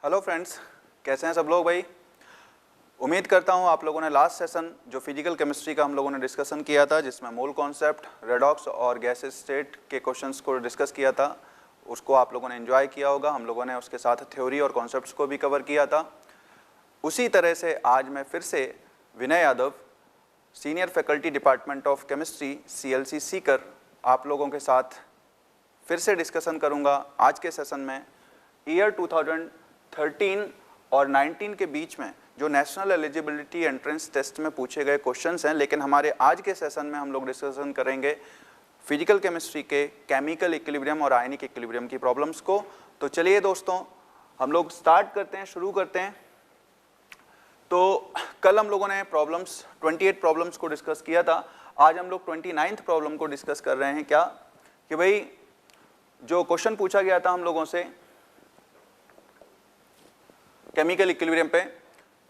Hello friends, कैसे हैं सब लोग भाई। उम्मीद करता हूं आप लोगों ने लास्ट सेशन जो फिजिकल केमिस्ट्री का हम लोगों ने डिस्कशन किया था, जिसमें मोल कॉन्सेप्ट, रेडॉक्स और गैस स्टेट के क्वेश्चंस को डिस्कस किया था, उसको आप लोगों ने एंजॉय किया होगा। हम लोगों ने उसके साथ थ्योरी और कॉन्सेप्ट्स को भी कवर किया था। उसी तरह से आज मैं फिर से Vinay Yadav, senior faculty department of chemistry CLC Sikar, आप लोगों के साथ फिर से डिस्कशन करूंगा आज के सेशन में ईयर 2013 और 19 के बीच में जो नेशनल एलिजिबिलिटी एंट्रेंस टेस्ट में पूछे गए क्वेश्चंस हैं। लेकिन हमारे आज के सेशन में हम लोग डिस्कशन करेंगे फिजिकल केमिस्ट्री के केमिकल इक्विलिब्रियम और आयनिक इक्विलिब्रियम की प्रॉब्लम्स को। तो चलिए दोस्तों, हम लोग स्टार्ट करते हैं, शुरू करते हैं। तो कल हम लोगों ने 28 प्रॉब्लम्स को डिस्कस किया था। आज हम लोग 29th प्रॉब्लम को डिस्कस कर रहे हैं। क्या कि भाई जो क्वेश्चन पूछा गया था हम लोगों से केमिकल इक्विलिब्रियम पे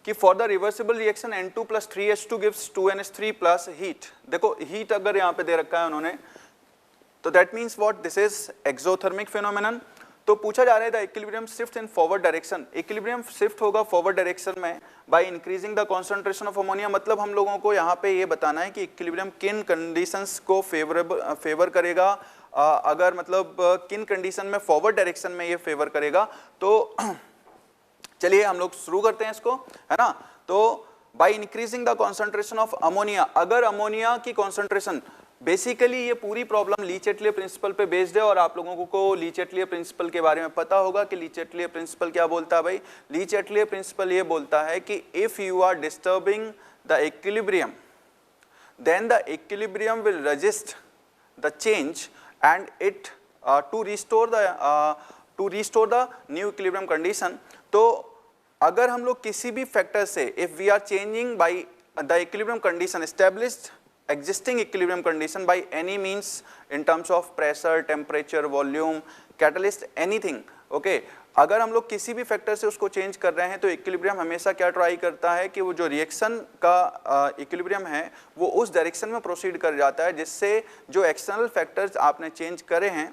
कि for the reversible reaction N2 + 3H2 gives 2NH3 plus heat. देखो हीट अगर यहाँ पे दे रखा है उन्होंने, तो that means what, this is exothermic phenomenon. तो पूछा जा रहा है the equilibrium shift in forward direction. Equilibrium shift होगा फॉरवर्ड डायरेक्शन में by increasing the concentration of ammonia. मतलब हम लोगों को यहाँ पे ये बताना है कि इक्विलिब्रियम किन कंडीशंस को फेवर करेगा, अगर मतलब किन कंडीशन में फॉरवर्ड डायरेक्शन में ये फेवर करेगा। तो चलिए हम लोग शुरू करते हैं इसको, है ना। तो by increasing the concentration of ammonia, अगर अमोनिया की कॉन्सेंट्रेशन, बेसिकली ये पूरी प्रॉब्लम ली-चैटलियर प्रिंसिपल पे बेस्ड है और आप लोगों को ली-चैटलियर प्रिंसिपल के बारे में पता होगा कि ली-चैटलियर प्रिंसिपल क्या बोलता है भाई। ली-चैटलियर प्रिंसिपल ये बोलता है कि if you are disturbing the equilibrium then the equilibrium will resist the change and it to restore the new equilibrium condition। तो अगर हम लोग किसी भी फैक्टर से if we are changing by the equilibrium condition established existing equilibrium condition by any means in terms of pressure, temperature, volume, catalyst, anything, okay, अगर हम लोग किसी भी फैक्टर से उसको चेंज कर रहे हैं तो इक्विलिब्रियम हमेशा क्या ट्राई करता है कि वो जो रिएक्शन का इक्विलिब्रियम है वो उस डायरेक्शन में प्रोसीड कर जाता है जिससे जो एक्सटर्नल फैक्टर्स आपने चेंज करे हैं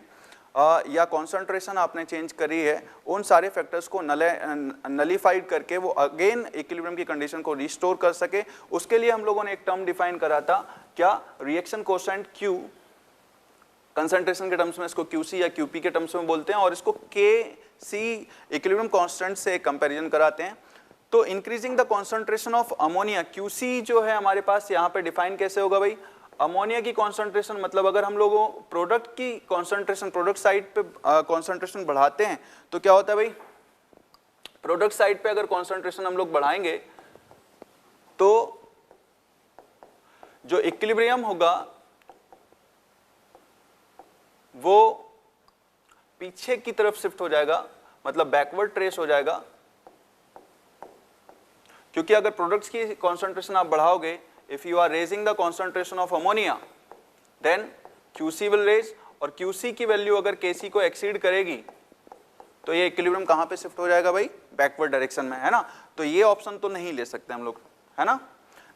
या कॉन्सेंट्रेशन आपने चेंज करी है, उन सारे फैक्टर्स को नलीफाइड करके वो अगेन इक्विलिब्रियम की कंडीशन को रिस्टोर कर सके। उसके लिए हम लोगों ने एक टर्म डिफाइन करा था, क्या, रिएक्शन कोसेंट Q, कंसंट्रेशन के टर्म्स में इसको QC या QP के टर्म्स में बोलते हैं, और इसको KC इक्विलिब्रियम कांस्टेंट से कंपैरिजन कराते हैं। तो increasing the concentration of ammonia, QC जो है हमारे पास यहाँ पे डिफाइन कैसे होगा भाई। अमोनिया की कंसंट्रेशन मतलब अगर हम लोगों प्रोडक्ट की कंसंट्रेशन, प्रोडक्ट साइड पे कंसंट्रेशन बढ़ाते हैं तो क्या होता है भाई, प्रोडक्ट साइड पे अगर कंसंट्रेशन हम लोग बढ़ाएंगे तो जो इक्विलिब्रियम होगा वो पीछे की तरफ शिफ्ट हो जाएगा, मतलब बैकवर्ड ट्रेस हो जाएगा। क्योंकि अगर प्रोडक्ट्स की कंसंट्रेशन आप बढ़ाओगे, if you are raising the concentration of ammonia then QC will raise, और QC की वैल्यू अगर KC को एक्सीड करेगी तो ये इक्विलिब्रियम कहां पे शिफ्ट हो जाएगा भाई, बैकवर्ड डायरेक्शन में, है ना। तो ये ऑप्शन तो नहीं ले सकते हम लोग, है ना।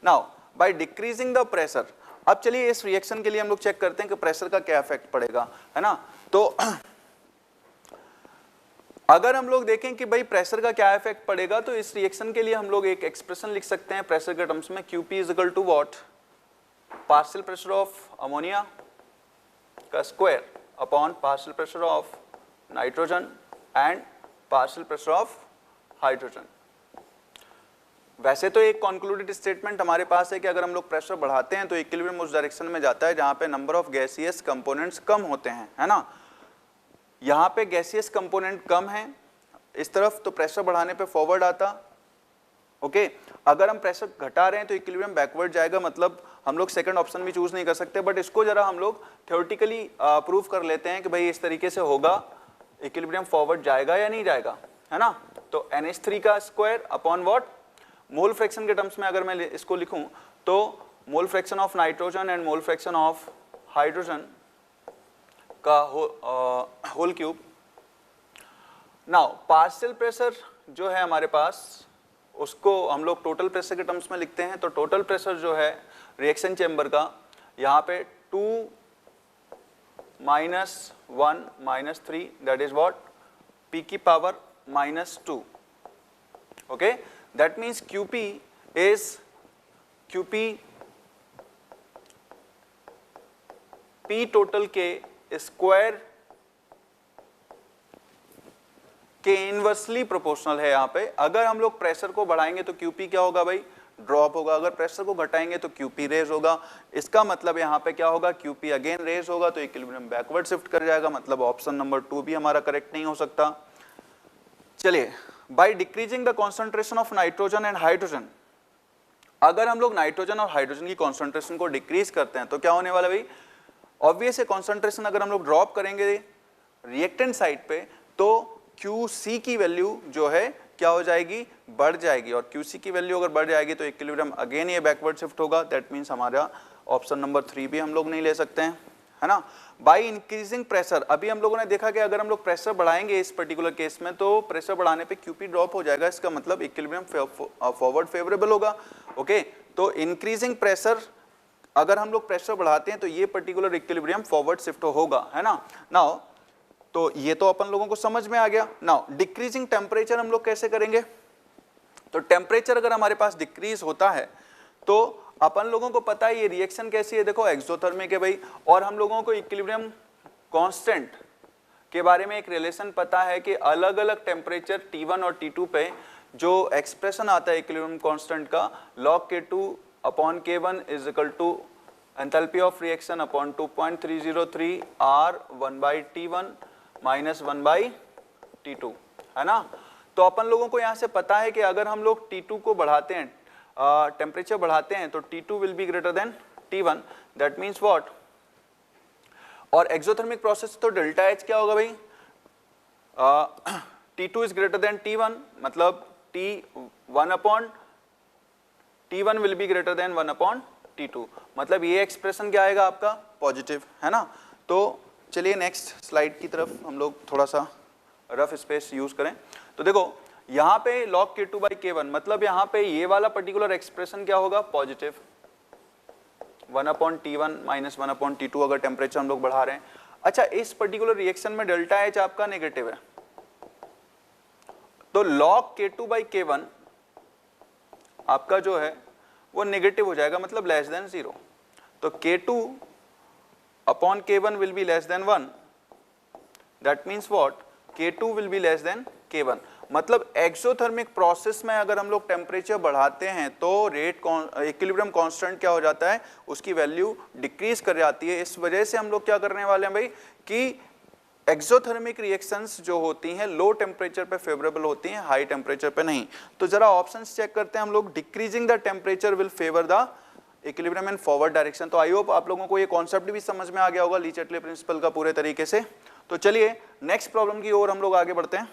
Now by decreasing the pressure, अब चलिए इस रिएक्शन के लिए हम लोग चेक करते हैं कि प्रेशर का क्या इफेक्ट पड़ेगा, है ना। तो अगर हम लोग देखें कि भाई प्रेशर का क्या इफेक्ट पड़ेगा, तो इस रिएक्शन के लिए हम लोग एक एक्सप्रेशन लिख सकते हैं प्रेशर के टर्म्स में, QP is equal to what, partial pressure of ammonia का square upon partial pressure of nitrogen and partial pressure of hydrogen. वैसे तो एक कॉन्क्लूडेड स्टेटमेंट हमारे पास है कि अगर हम लोग प्रेशर बढ़ाते हैं तो इक्विलिब्रियम उस डायरेक्शन में जाता है जहां पे नंबर ऑफ गैसियस कंपोनेंट्स कम होते हैं, है ना। यहाँ पे गैसियस कंपोनेंट कम है इस तरफ, तो प्रेशर बढ़ाने पे फॉरवर्ड आता, ओके। अगर हम प्रेशर घटा रहे हैं तो इक्विलिब्रियम बैकवर्ड जाएगा, मतलब हम लोग सेकंड ऑप्शन भी चूज नहीं कर सकते, बट इसको जरा हम लोग थ्योरेटिकली प्रूव कर लेते हैं कि भाई इस तरीके से होगा, इक्विलिब्रियम फॉरवर्ड जाएगा या नहीं जाएगा, है ना। तो NH3 का square upon what, mole fraction के टर्म्स में अगर मैं इसको लिखूं तो mole fraction of nitrogen and mole fraction of hydrogen का whole cube. Now partial pressure जो है हमारे पास, उसको हम लोग टोटल प्रेशर के टर्म्स में लिखते हैं। तो टोटल प्रेशर जो है रिएक्शन चेंबर का, यहाँ पे 2 -1 -3 दैट इज व्हाट, P की power -2, okay, that means QP is QP P total K square के इनवर्सली प्रोपोर्शनल है। यहाँ पे अगर हम लोग प्रेशर को बढ़ाएंगे तो QP क्या होगा भाई, ड्रॉप होगा, अगर प्रेशर को घटाएंगे तो QP रेज होगा। इसका मतलब यहाँ पे क्या होगा, QP अगेन रेज होगा तो इक्विलिब्रियम बैकवर्ड शिफ्ट कर जाएगा, मतलब ऑप्शन नंबर 2 भी हमारा करेक्ट नहीं हो सकता। चलिए, by decreasing the concentration of nitrogen and hydrogen, अगर हम लोग नाइट्रोजन और हाइड्रोजन की कॉन्सेंट्रेशन को डिक्रीज करते हैं तो क्या होने वाला भाई, ऑब्वियस है कॉन्सेंट्रेशन अगर हम लोग ड्रॉप करेंगे रिएक्टेंट साइड पे तो QC की वैल्यू जो है क्या हो जाएगी, बढ़ जाएगी, और QC की वैल्यू अगर बढ़ जाएगी तो इक्विलिब्रियम अगेन ये बैकवर्ड शिफ्ट होगा। दैट मीन्स हमारा ऑप्शन नंबर 3 भी हम लोग नहीं ले सकते हैं, है ना। बाय इंक्रीजिंग प्रेशर, अभी हम लोगों ने देखा कि अगर हम लोग प्रेशर बढ़ाएंगे इस पर्टिकुलर केस में तो प्रेशर बढ़ाने पे QP ड्रॉप हो जाएगा, इसका मतलब इक्विलिब्रियम फॉरवर्ड फेवरेबल होगा। ओके, तो इंक्रीजिंग प्रेशर, अगर हम लोग प्रेशर बढ़ाते हैं तो ये पर्टिकुलर इक्विलिब्रियम फॉरवर्ड शिफ्ट होगा, है ना। नाउ तो ये तो अपन लोगों को समझ में आ गया। नाउ डिक्रीजिंग टेम्परेचर हम लोग कैसे करेंगे, तो टेम्परेचर अगर हमारे पास डिक्रीज होता है तो अपन लोगों को पता है ये रिएक्शन कैसी है, देखो एक्सोथर्मिक है भाई, और हम लोगों को इक्विलिब्रियम कांस्टेंट के बारे में एक रिलेशन पता है कि अलग अलग टेम्परेचर T1 और T2 पे जो एक्सप्रेशन आता है इक्विलिब्रियम कांस्टेंट का log K2 upon K1 is equal to enthalpy of reaction upon 2.303 R1/T1 minus 1/T2, है ना। तो अपन लोगों को यहाँ से पता है कि अगर हम लोग T2 को बढ़ाते हैं, टेम्परेचर बढ़ाते हैं तो T2 will be greater than T1, that means what, और एक्सोथर्मिक प्रोसेस तो डेल्टा H क्या होगा भाई, T2 is greater than T1, मतलब T1 will be greater than 1/T2, मतलब ये एक्सप्रेशन क्या आएगा आपका, पॉजिटिव, है ना। तो चलिए नेक्स्ट स्लाइड की तरफ हम लोग थोड़ा सा रफ स्पेस यूज करें। तो देखो यहाँ पे log K2/K1, मतलब यहाँ पे ये वाला पर्टिकुलर एक्सप्रेशन क्या होगा, पॉजिटिव, 1/T1 माइनस 1/T2 अगर टेम्परेचर हम लोग बढ़ा रहे हैं। अच्छा, इस पर्टिकुलर रिएक्शन में डेल्टा H आपका नेगेटिव है, तो log K2/K1 आपका जो है वो नेगेटिव हो जाएगा, मतलब लेस देन 0, तो K2 upon K1 will be less than 1, that means what, K2 will be less than K1, मतलब एक्सोथर्मिक प्रोसेस में अगर हम लोग टेम्परेचर बढ़ाते हैं तो रेट इक्विलिब्रियम कांस्टेंट क्या हो जाता है, उसकी वैल्यू डिक्रीज कर जाती है। इस वजह से हम लोग क्या करने वाले हैं भाई कि एक्सोथर्मिक रिएक्शंस जो होती हैं लो टेम्परेचर पे फेवरेबल होती हैं, हाई टेम्परेचर पे नहीं। तो जरा ऑप्शंस चेक करते हैं हम लोग, decreasing the temperature will favour the equilibrium in forward direction. तो आई होप आप लोगों को ये कॉन्सेप्ट भी समझ में आ गया होगा ली-चैटले प्रिंसिपल का पूरे तरीके से। तो चलिए नेक्स्ट प्रॉब्लम की ओर हम लोग आगे बढ़ते हैं।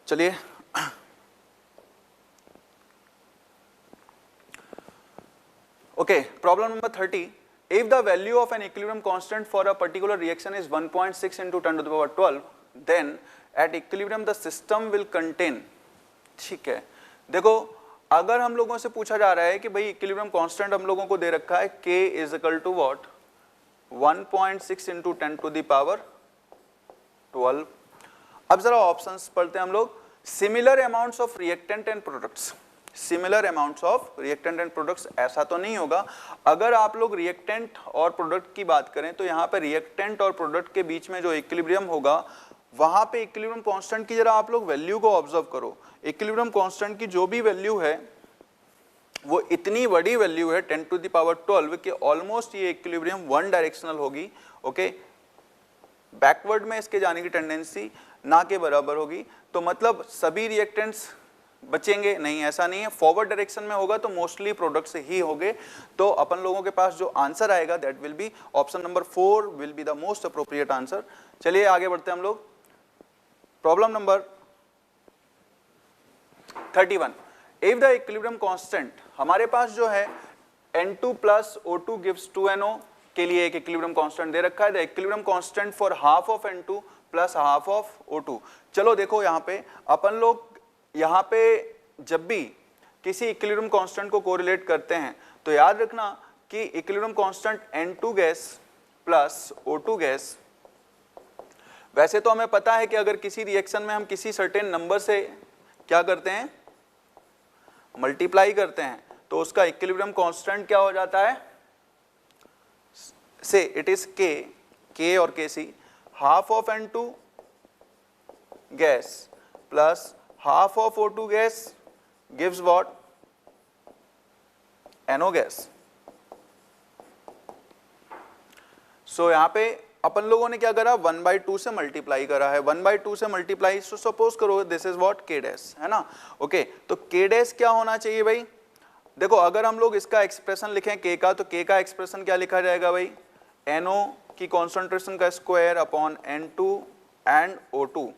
चलिए okay, problem number 30, if the value of an equilibrium constant for a particular reaction is 1.6 into 10 to the power 12, then at equilibrium the system will contain, ठीक है। देखो अगर हम लोगों से पूछा जा रहा है कि भाई इक्विलिब्रियम कांस्टेंट हम लोगों को दे रखा है k is equal to what, 1.6 into 10 to the power 12। अब जरा ऑप्शंस पढ़ते हैं हम लोग। Similar amounts of reactant and products, similar amounts of reactant and products, ऐसा तो नहीं होगा। अगर आप लोग रिएक्टेंट और प्रोडक्ट की बात करें तो यहाँ पे रिएक्टेंट और प्रोडक्ट के बीच में जो इक्विलिब्रियम होगा वहां पे इक्विलिब्रियम कांस्टेंट की जरा आप लोग वैल्यू को ऑब्जर्व करो। इक्विलिब्रियम कांस्टेंट की जो भी वैल्यू है वो इतनी बड़ी वैल्यू है 10 to the power 12 कि ऑलमोस्ट ये इक्विलिब्रियम वन डायरेक्शनल होगी। ओके, बैकवर्ड में इसके जाने की टेंडेंसी ना के बराबर होगी। तो मतलब सभी रिएक्टेंट्स बचेंगे नहीं, ऐसा नहीं है। फॉरवर्ड डायरेक्शन में होगा तो मोस्टली प्रोडक्ट से ही होंगे। तो अपन लोगों के पास जो आंसर आएगा that will B option number 4 will be the most appropriate answer. चलिए आगे बढ़ते हैं हम लोग। Problem number 31, if the equilibrium constant, हमारे पास जो है N2 plus O2 gives 2NO के लिए एक इक्विलिब्रियम कांस्टेंट दे रखा है। The equilibrium constant for half of N2 plus half of O2। चलो देखो यहाँ पे अपन लोग यहाँ पे जब भी किसी इक्विलिब्रियम कांस्टेंट को कोरिलेट करते हैं तो याद रखना कि equilibrium constant N2 gas plus O2 gas, वैसे तो हमें पता है कि अगर किसी रिएक्शन में हम किसी सर्टेन नंबर से क्या करते हैं, मल्टीप्लाई करते हैं, तो उसका इक्विलिब्रियम कांस्टेंट क्या हो जाता है, से इट इज के और K C, half of N2 gas plus half of O2 gas gives what, NO gas. So यहां पे अपन लोगों ने क्या करा, 1/2 से मल्टीप्लाई करा है, 1/2 से मल्टीप्लाई, सो सपोज करो this is what k dash, है ना। ओके, तो k डैश क्या होना चाहिए भाई, देखो अगर हम लोग इसका एक्सप्रेशन लिखें k का, तो k का एक्सप्रेशन क्या लिखा जाएगा भाई, NO की कॉन्सेंट्रेशन का square upon N2 and O2।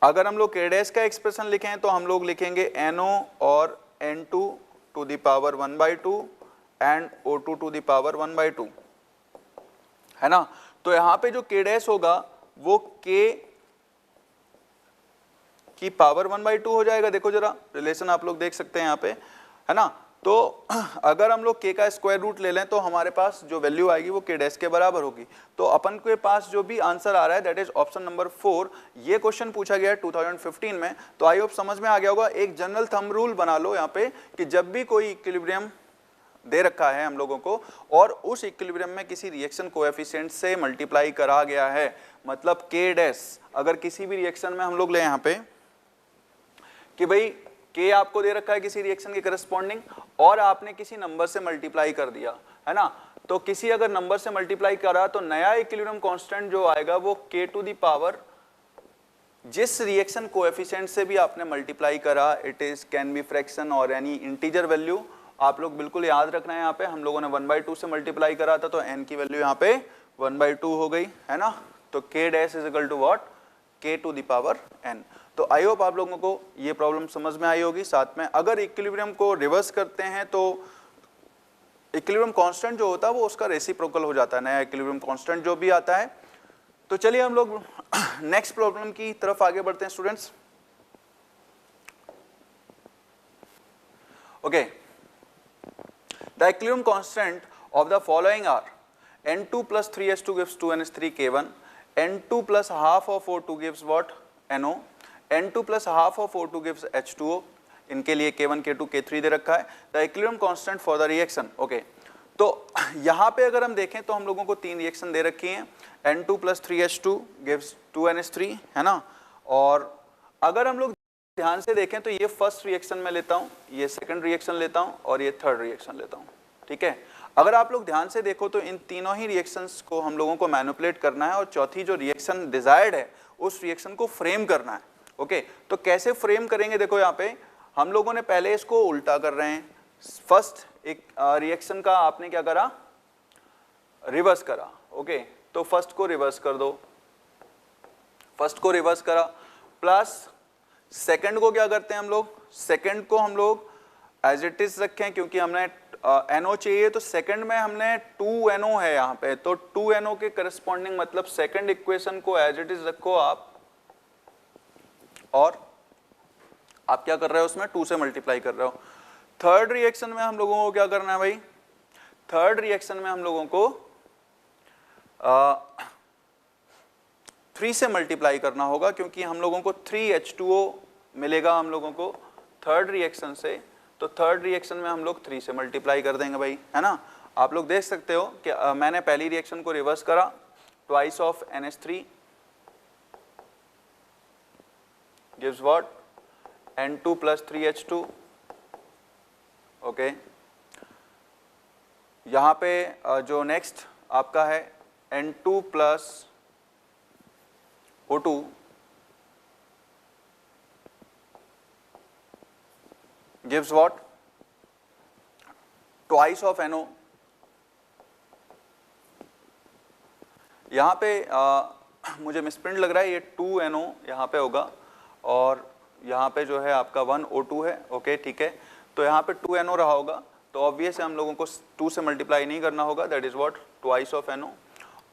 अगर हम लोग k डैश का एक्सप्रेशन लिखें तो हम लोग लिखेंगे NO और N2 to the power 1/2 and O2 to the power 1/2, है ना। तो यहां पे जो k डैश होगा वो k की पावर 1/2 हो जाएगा, देखो जरा रिलेशन आप लोग देख सकते हैं यहाँ पे, है ना। तो अगर हम लोग k का स्क्वायर रूट ले लें तो हमारे पास जो वैल्यू आएगी वो k डैश के बराबर होगी। तो अपन के पास जो भी आंसर आ रहा है दैट इज ऑप्शन नंबर 4। ये क्वेश्चन पूछा गया है 2015 में, तो आई होप समझ में आ गया होगा। एक जनरल थंब रूल बना लो यहाँ पे कि जब भी कोई इक्विलिब्रियम दे रखा है हम लोगों को और उस इक्विलिब्रियम में किसी रिएक्शन कोएफिशिएंट से मल्टीप्लाई करा गया है, मतलब k डैश, अगर किसी भी रिएक्शन में हम लोग ले यहाँ पे कि भाई k आपको दे रखा है किसी रिएक्शन के करस्पॉन्डिंग और आपने किसी नंबर से मल्टीप्लाई कर दिया, है ना। तो किसी अगर नंबर से मल्टीप्लाई करा तो नया इक्विलिब्रियम कांस्टेंट जो आएगा वो k टू द पावर जिस रिएक्शन कोएफिशिएंट से भी आपने मल्टीप्लाई करा, it is can be fraction और एनी इंटीजर वैल्यू। आप लोग बिल्कुल याद रखना है, यहाँ पे हम लोगों ने 1/2 से मल्टीप्लाई करा था तो n की वैल्यू यहाँ पे 1/2 हो गई, है ना। तो k dash is equal to what, k to the power n। तो आई होप आप लोगों को ये प्रॉब्लम समझ में आई होगी। साथ में अगर इक्विलिब्रियम को रिवर्स करते हैं तो इक्विलिब्रियम कांस्टेंट जो होता है वो उसका रेसिप्रोकल हो जाता है, नया इक्विलिब्रियम कांस्टेंट जो भी आता है। तो चलिए हम लोग नेक्स्ट प्रॉब्लम की तरफ आगे बढ़ते हैं students. Okay, the equilibrium constant of the following are N2 plus 3H2 gives 2NH3 K1, N2 plus half of O2 gives what, NO, N2 plus half of O2 gives H2O, इनके लिए K1, K2, K3 दे रखा है। The equilibrium constant for the reaction, okay, तो यहाँ पे अगर हम देखें तो हम लोगों को 3 रिएक्शन दे रखी हैं, N2 plus 3H2 gives 2NH3, है ना। और अगर हम लोग ध्यान से देखें तो ये फर्स्ट रिएक्शन में लेता हूं, ये सेकंड रिएक्शन लेता हूं और ये थर्ड रिएक्शन लेता हूं, ठीक है। अगर आप लोग ध्यान से देखो तो इन तीनों ही रिएक्शंस को हम लोगों को मैनिपुलेट करना है और चौथी जो रिएक्शन डिजायर्ड है उस रिएक्शन को फ्रेम करना है। ओके, तो कैसे फ्रेम करेंगे, देखो यहाँ पे हम लोगों ने पहले इसको उल्टा कर रहे हैं। फर्स्ट एक रिएक्शन का आपने क्या करा, रिवर्स करा। ओके, तो फर्स्ट को रिवर्स कर दो, फर्स्ट को रिवर्स करा, प्लस सेकंड को क्या करते हैं हम लोग, सेकंड को हम लोग एज इट इज रखें क्योंकि हमने NO चाहिए, तो सेकंड में हमने 2NO है यहाँ पे, तो 2NO के करस्पॉन्डिंग मतलब सेकंड इक्वेशन को एज इट इज रखो आप, और आप क्या कर रहे हो उसमें 2 से मल्टीप्लाई कर रहे हो। थर्ड रिएक्शन में हम लोगों को क्या करना है भाई, थर्ड रिएक्शन में हम लोगों को 3 से मल्टीप्लाई करना होगा क्योंकि हम लोगों को 3H2O मिलेगा हम लोगों को थर्ड रिएक्शन से, तो थर्ड रिएक्शन में हम लोग 3 से मल्टीप्लाई कर देंगे भाई, है ना। आप लोग देख सकते हो कि मैंने पहली रिएक्शन को रिवर्स करा, twice of NH3 gives what, N2 plus 3H2। Okay, यहाँ पे जो नेक्स्ट आपका है N2 plus O2 gives what, twice of NO। यहाँ पे मुझे मिसप्रिंट लग रहा है, ये 2NO यहाँ पे होगा और यहाँ पे जो है आपका 1O2 है। ओके, ठीक है, तो यहाँ पे 2NO रहा होगा, तो ऑब्वियस हम लोगों को 2 से मल्टीप्लाई नहीं करना होगा, that is what, twice of NO।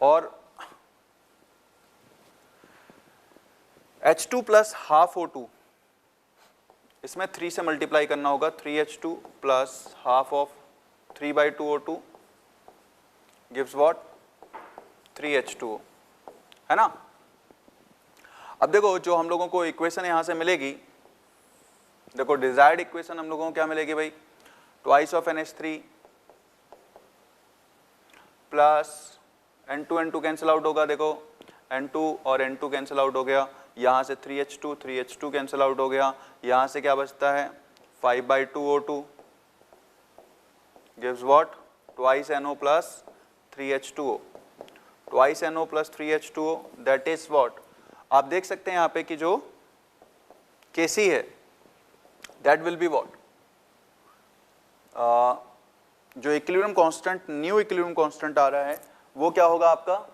और H2 प्लस हाफ O2, इसमें 3 से मल्टीप्लाई करना होगा, 3H2 plus half of 3/2 O2 gives what, 3H2O, है ना। अब देखो जो हम लोगों को इक्वेशन यहां से मिलेगी देखो डिजायर्ड इक्वेशन हम लोगों को क्या मिलेगी भाई, twice of NH3 plus N2 cancel out होगा, देखो N2 और N2 कैंसिल आउट हो गया, यहाँ से 3H2 कैंसिल आउट हो गया, यहाँ से क्या बचता है 5/2O2 gives what, twice NO plus 3H2O, twice NO plus 3H2O, that is what, आप देख सकते हैं यहाँ पे कि जो Kc है that will be what, जो equilibrium constant, new equilibrium constant आ रहा है वो क्या होगा आपका,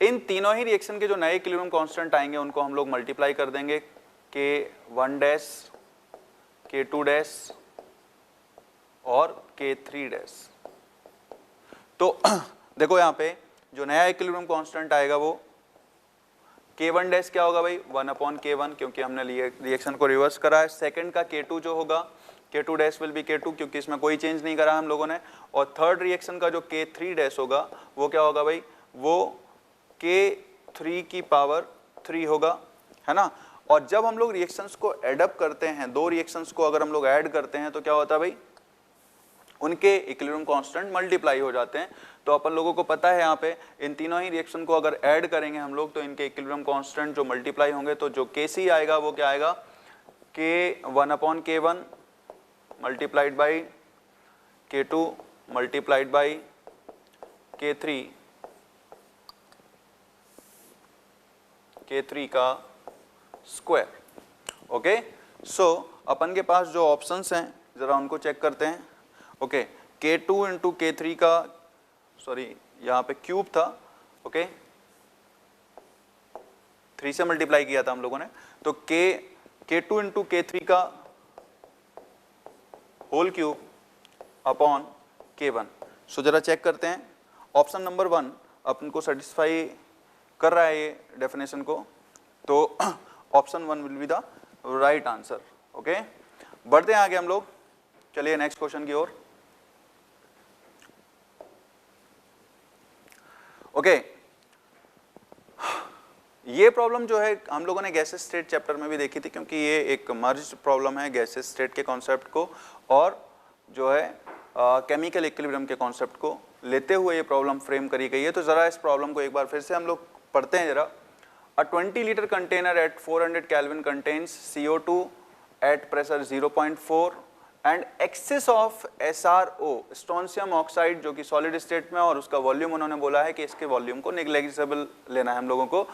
इन तीनों ही रिएक्शन के जो नए इक्विलिब्रियम कांस्टेंट आएंगे उनको हम लोग मल्टीप्लाई कर देंगे, K1 डैश, K2 डैश और K3 डैश। तो देखो यहाँ पे जो नया इक्विलिब्रियम कांस्टेंट आएगा वो K1 डैश क्या होगा भाई, 1/K1, क्योंकि हमने रिएक्शन को रिवर्स करा है। सेकंड का K2 जो होगा, K2 dash will be K2, क्योंकि इसमें कोई चेंज नहीं करा हम लोगों ने। और थर्ड रिएक्शन का जो K3 डैश होगा वो क्या होगा भाई, वो K3 की पावर 3 होगा, है ना। और जब हम लोग रिएक्शंस को एडअप करते हैं, दो रिएक्शंस को अगर हम लोग ऐड करते हैं तो क्या होता है भाई, उनके इक्विलिब्रियम कांस्टेंट मल्टीप्लाई हो जाते हैं। तो अपन लोगों को पता है यहाँ पे इन तीनों ही रिएक्शन को अगर ऐड करेंगे हम लोग तो इनके इक्विलिब्रियम कांस्टेंट जो मल्टीप्लाई होंगे, तो जो Kc आएगा वो क्या आएगा, K1/K1 multiplied by K2 multiplied by K3 का स्क्वायर। ओके, सो अपन के पास जो ऑप्शंस हैं जरा उनको चेक करते हैं। ओके, K2 इंटू K3 का, सॉरी यहाँ पे क्यूब था, ओके 3 से मल्टीप्लाई किया था हम लोगों ने, तो K2 इंटू K3 का होल क्यूब अपॉन K1। सो जरा चेक करते हैं, ऑप्शन नंबर 1 अपन को सेटिस्फाई कर रहा है ये डेफिनेशन को, तो option 1 will be the right answer. Okay, बढ़ते हैं आगे हम लोग, चलिए नेक्स्ट क्वेश्चन की ओर। ओके, ये प्रॉब्लम जो है हम लोगों ने गैसेस स्टेट चैप्टर में भी देखी थी, क्योंकि ये एक मर्ज प्रॉब्लम है गैसेस स्टेट के कॉन्सेप्ट को और जो है केमिकल इक्विलिब्रियम के कॉन्सेप्ट को लेते हुए ये प्रॉब्लम फ्रेम करी गई है। तो जरा इस प्रॉब्लम को एक बार फिर से हम लोग पढ़ते हैं जरा। A 20 litre container at 400 kelvin contains CO2 at pressure 0.4 and excess of SRO strontium oxide जो कि सॉलिड स्टेट में, और उसका वॉल्यूम उन्होंने बोला है कि इसके वॉल्यूम को नेग्लिजिबल लेना है हम लोगों को।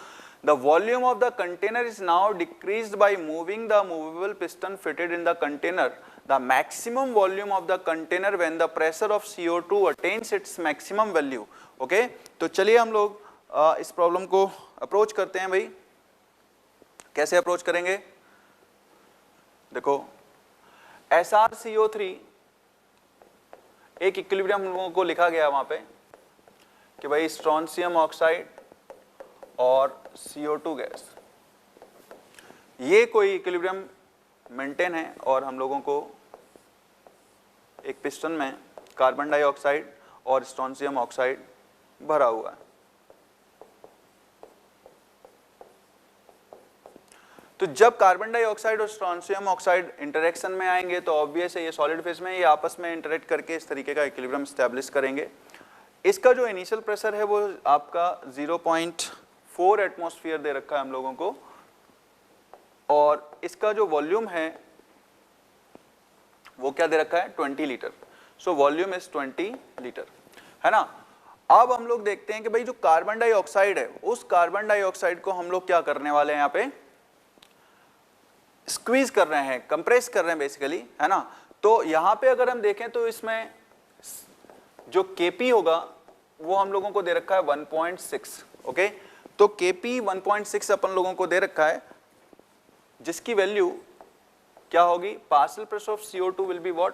The volume of the container is now decreased by moving the movable piston fitted in the container. The maximum volume of the container when the pressure of CO2 attains its maximum value. Okay? तो चलिए हम लोग इस problem को approach करते हैं भाई। कैसे अप्रोच करेंगे, देखो SrCO3 एक इक्विलिब्रियम हम लोगों को लिखा गया वहां पे कि भाई स्ट्रोंशियम ऑक्साइड और CO2 गैस, ये कोई इक्विलिब्रियम मेंटेन है और हम लोगों को एक पिस्टन में कार्बन डाइऑक्साइड और स्ट्रोंशियम ऑक्साइड भरा हुआ है। तो जब कार्बन डाइऑक्साइड और स्ट्रोंशियम ऑक्साइड इंटरेक्शन में आएंगे तो ऑब्वियस है ये सॉलिड फेज में ये आपस में इंटरेक्ट करके इस तरीके का इक्विलिब्रियम एस्टैब्लिश करेंगे। इसका जो इनिशियल प्रेशर है वो आपका 0.4 एटमॉस्फेयर दे रखा है हम लोगों को, और इसका जो वॉल्यूम है वो क्या दे रखा है 20 litre. So volume is 20 litre, है ना। अब हम लोग देखते हैं कि भाई जो कार्बन डाइऑक्साइड है उस कार्बन डाइऑक्साइड को हम लोग क्या करने वाले हैं, यहाँ पे स्क्वीज कर रहे हैं, कंप्रेस कर रहे हैं बेसिकली, है ना। तो यहाँ पे अगर हम देखें तो इसमें जो Kp होगा वो हम लोगों को दे रखा है 1.6। ओके, तो Kp 1.6 अपन लोगों को दे रखा है, जिसकी वैल्यू क्या होगी, partial pressure of CO2 will be what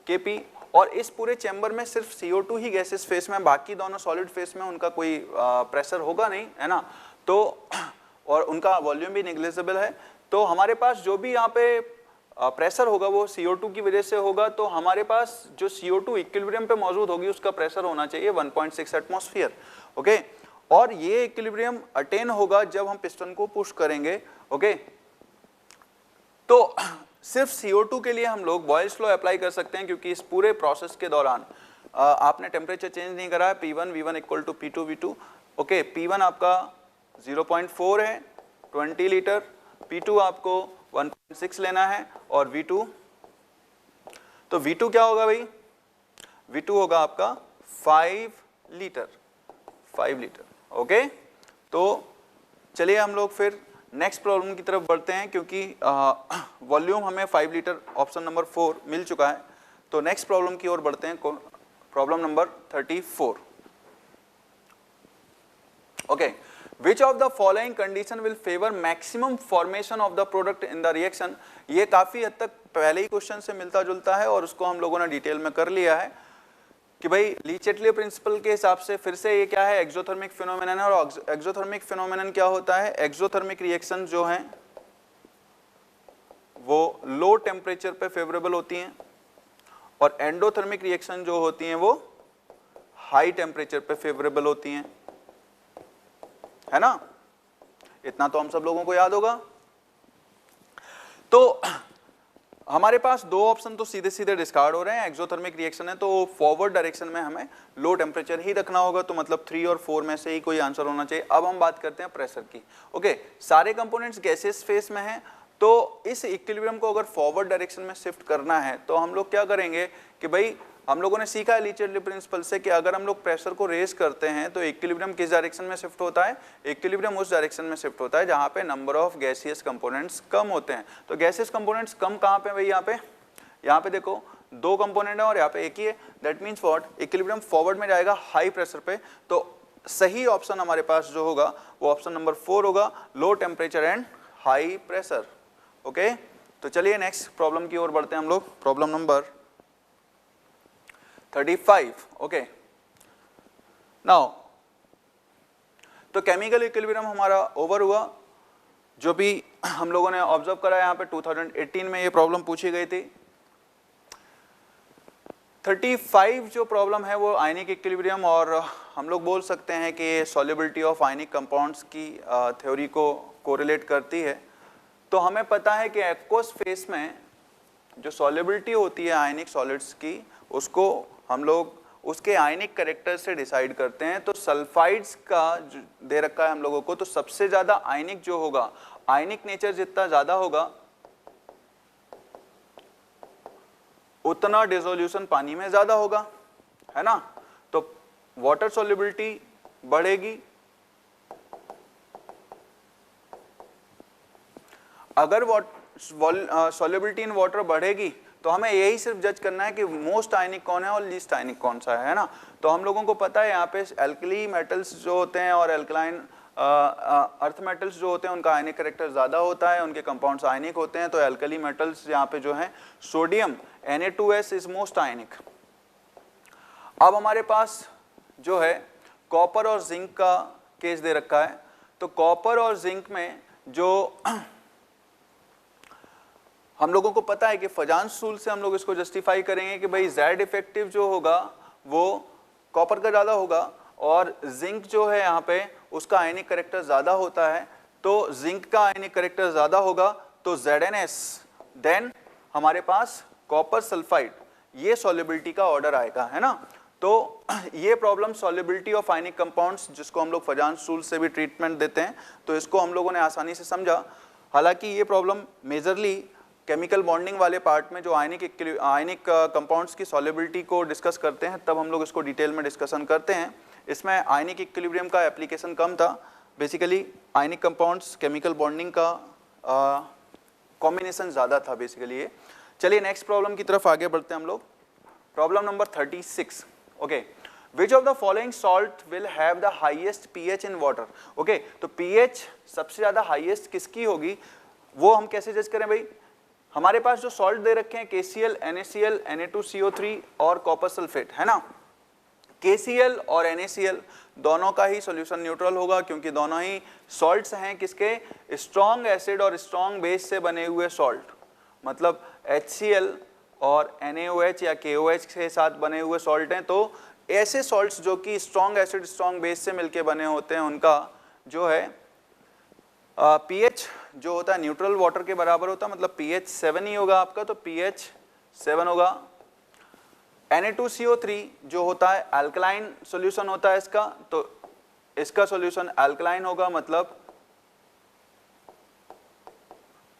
Kp। और इस पूरे चैम्बर में सिर्फ CO2 ही गैसेस फेस में, बाकी दोनों सॉलिड फेस में उनका कोई प्रेशर होगा नहीं, है ना। तो और उनका वॉल्यूम भी नेग्लिजिबल है। तो हमारे पास जो भी यहाँ पे प्रेशर होगा वो CO2 की वजह से होगा। तो हमारे पास जो CO2 इक्विलिब्रियम पे मौजूद होगी उसका प्रेशर होना चाहिए 1.6 एटमॉस्फेयर। ओके, और ये इक्विलिब्रियम अटेन होगा जब हम पिस्टन को पुश करेंगे। ओके, तो सिर्फ CO2 के लिए हम लोग बॉयल्स लॉ अप्लाई कर सकते हैं, क्योंकि इस पूरे प्रोसेस के दौरान आपने टेम्परेचर चेंज नहीं करा है। P1 V1 equal to P2 V2। Okay, P1 आपका 0.4 है 20 लीटर, P2 आपको 1.6 लेना है, और V2, तो V2 क्या होगा भाई, V2 होगा आपका 5 लीटर। ओके, तो चलिए हम लोग फिर नेक्स्ट प्रॉब्लम की तरफ बढ़ते हैं, क्योंकि वॉल्यूम हमें 5 लीटर ऑप्शन नंबर 4 मिल चुका है। तो नेक्स्ट प्रॉब्लम की ओर बढ़ते हैं, problem number 34। Okay, which of the following condition will favour maximum formation of the product in the reaction. ये काफी हद तक पहले ही क्वेश्चन से मिलता जुलता है, और उसको हम लोगों ने डिटेल में कर लिया है कि भाई ली-चैटले प्रिंसिपल के हिसाब से फिर से ये क्या है, एक्सोथर्मिक फिनोमेनन है। और एक्सोथर्मिक फिनोमेनन क्या होता है, एक्सोथर्मिक रिएक्शन जो हैं वो लो टेम्परेचर पे फेवरेबल होती हैं, और एंडोथर्मिक रिएक्शन जो होती हैं वो हाई टेम्परेचर पे फेवरेबल होती हैं, है ना। इतना तो हम सब लोगों को याद होगा। तो हमारे पास दो ऑप्शन तो सीधे सीधे डिस्कार्ड हो रहे हैं। एक्सोथर्मिक रिएक्शन है तो फॉरवर्ड डायरेक्शन में हमें लो टेम्परेचर ही रखना होगा, तो मतलब 3 और 4 में से ही कोई आंसर होना चाहिए। अब हम बात करते हैं प्रेशर की। ओके, सारे कंपोनेंट्स गैसेस फेस में हैं, तो इस इक्विलिब्रियम को अगर फॉरवर्ड डायरेक्शन में शिफ्ट करना है तो हम लोग क्या करेंगे कि भाई हम लोगों ने सीखा है ली-चैटले प्रिंसिपल से कि अगर हम लोग प्रेशर को रेज करते हैं तो इक्विलिब्रियम किस डायरेक्शन में शिफ्ट होता है, इक्विलिब्रियम उस डायरेक्शन में शिफ्ट होता है जहां पे नंबर ऑफ गैसियस कंपोनेंट्स कम होते हैं। तो गैसियस कंपोनेंट्स कम कहां पे भाई, यहाँ पे देखो 2 कंपोनेंट है और यहाँ पे एक ही है। That means what, equilibrium forward में जाएगा हाई प्रेशर पे। तो सही ऑप्शन हमारे पास जो होगा वो ऑप्शन नंबर 4 होगा, low temperature and high pressure. Okay, तो चलिए नेक्स्ट प्रॉब्लम की ओर बढ़ते हैं हम लोग, प्रॉब्लम नंबर 35। ओके, नाउ तो केमिकल इक्विलिब्रियम हमारा ओवर हुआ। जो भी हम लोगों ने ऑब्जर्व करा यहाँ पे 2018 में ये प्रॉब्लम पूछी गई थी। 35 जो प्रॉब्लम है वो आयनिक इक्विलिब्रियम, और हम लोग बोल सकते हैं कि सॉल्युबिलिटी ऑफ आयनिक कंपाउंड्स की थ्योरी को कोरिलेट करती है। तो हमें पता है कि एक्वस फेस में जो सॉल्युबिलिटी होती है आयनिक सॉलिड्स की, उसको हम लोग उसके आयनिक कैरेक्टर से डिसाइड करते हैं। तो सल्फाइड्स का दे रखा है हम लोगों को, तो सबसे ज्यादा आयनिक जो होगा, आयनिक नेचर जितना ज्यादा होगा उतना डिसोल्यूशन पानी में ज्यादा होगा, है ना। तो वाटर सॉल्युबिलिटी बढ़ेगी। अगर सॉल्युबिलिटी इन वाटर बढ़ेगी तो हमें यही सिर्फ जज करना है कि मोस्ट आयनिक कौन है और लीस्ट आयनिक कौन सा है ना। तो हम लोगों को पता है यहाँ पे एल्कली मेटल्स जो होते हैं और एल्कलाइन अर्थ मेटल्स जो होते हैं उनका आयनिक कैरेक्टर ज़्यादा होता है, उनके कंपाउंड्स आयनिक होते हैं। तो एल्कली मेटल्स यहाँ पे जो है सोडियम Na2S इज मोस्ट आयनिक। अब हमारे पास जो है कॉपर और जिंक का केस दे रखा है। तो कॉपर और जिंक में जो हम लोगों को पता है कि फजांस रूल से हम लोग इसको जस्टिफाई करेंगे कि भाई Z इफेक्टिव जो होगा वो कॉपर का ज़्यादा होगा, और जिंक जो है यहाँ पे उसका आयनिक कैरेक्टर ज़्यादा होता है। तो जिंक का आयनिक कैरेक्टर ज़्यादा होगा तो ZnS, देन हमारे पास कॉपर सल्फाइड, ये सॉल्युबिलिटी का ऑर्डर आएगा, है ना। तो ये problem solubility of ionic compounds, जिसको हम लोग फजांस रूल से भी ट्रीटमेंट देते हैं, तो इसको हम लोगों ने आसानी से समझा। हालांकि ये प्रॉब्लम मेजरली केमिकल बॉन्डिंग वाले पार्ट में जो आयनिक कंपाउंड्स की सॉल्युबिलिटी को डिस्कस करते हैं तब हम लोग इसको डिटेल में डिस्कशन करते हैं। इसमें आयनिक इक्विलिब्रियम का एप्लीकेशन कम था। Basically ionic compounds chemical bonding का कॉम्बिनेशन ज़्यादा था बेसिकली ये। चलिए नेक्स्ट प्रॉब्लम की तरफ आगे बढ़ते हैं हम लोग, problem number 36। Okay, which of the following salt will have the highest pH in water. Okay, तो pH सबसे ज़्यादा हाईएस्ट किसकी होगी वो हम कैसे जज करें भाई। हमारे पास जो सॉल्ट दे रखे हैं KCl, NaCl, Na2CO3 और कॉपर सल्फेट, है ना। KCl और NaCl दोनों का ही सॉल्यूशन न्यूट्रल होगा, क्योंकि दोनों ही सॉल्ट्स हैं किसके, स्ट्रॉन्ग एसिड और स्ट्रॉन्ग बेस से बने हुए सॉल्ट। मतलब HCl और NaOH या KOH के साथ बने हुए सॉल्ट हैं। तो ऐसे सॉल्ट्स जो कि स्ट्रॉन्ग एसिड स्ट्रॉन्ग बेस से मिलके बने होते हैं उनका जो है pH जो होता है न्यूट्रल वाटर के बराबर होता है, मतलब pH 7 ही होगा आपका, तो pH 7 होगा। Na2CO3 जो होता है अल्कलाइन सॉल्यूशन होता है इसका, तो इसका सॉल्यूशन अल्कलाइन होगा, मतलब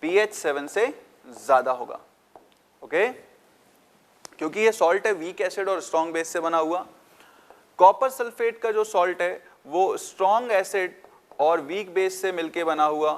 pH 7 से ज्यादा होगा। ओके, क्योंकि ये सॉल्ट है वीक एसिड और स्ट्रॉन्ग बेस से बना हुआ। कॉपर सल्फेट का जो सॉल्ट है वो स्ट्रॉन्ग एसिड और वीक बेस से मिलके बना हुआ,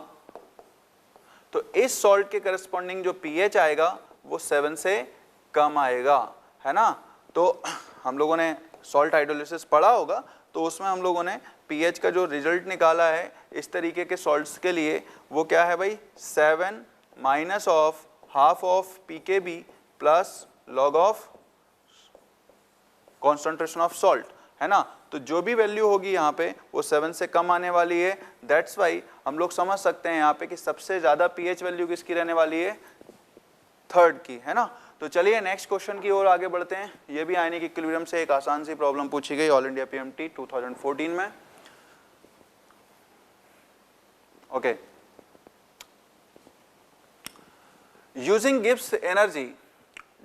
तो इस सॉल्ट के करस्पॉन्डिंग जो pH आएगा वो 7 से कम आएगा, है ना। तो हम लोगों ने सॉल्ट हाइड्रोलिसिस पढ़ा होगा, तो उसमें हम लोगों ने pH का जो रिजल्ट निकाला है इस तरीके के सॉल्ट्स के लिए, वो क्या है भाई, 7 minus of half of pKb plus log of concentration of salt, है ना। तो जो भी वैल्यू होगी यहाँ पे वो 7 से कम आने वाली है। दैट्स वाई हम लोग समझ सकते हैं यहाँ पे कि सबसे ज्यादा pH वैल्यू किसकी रहने वाली है, थर्ड की, है ना। तो चलिए नेक्स्ट क्वेश्चन की ओर आगे बढ़ते हैं। ये भी आयनिक इक्विलिब्रियम से एक आसान सी प्रॉब्लम पूछी गई ऑल इंडिया पीएमटी 2014 में। Okay, using Gibbs energy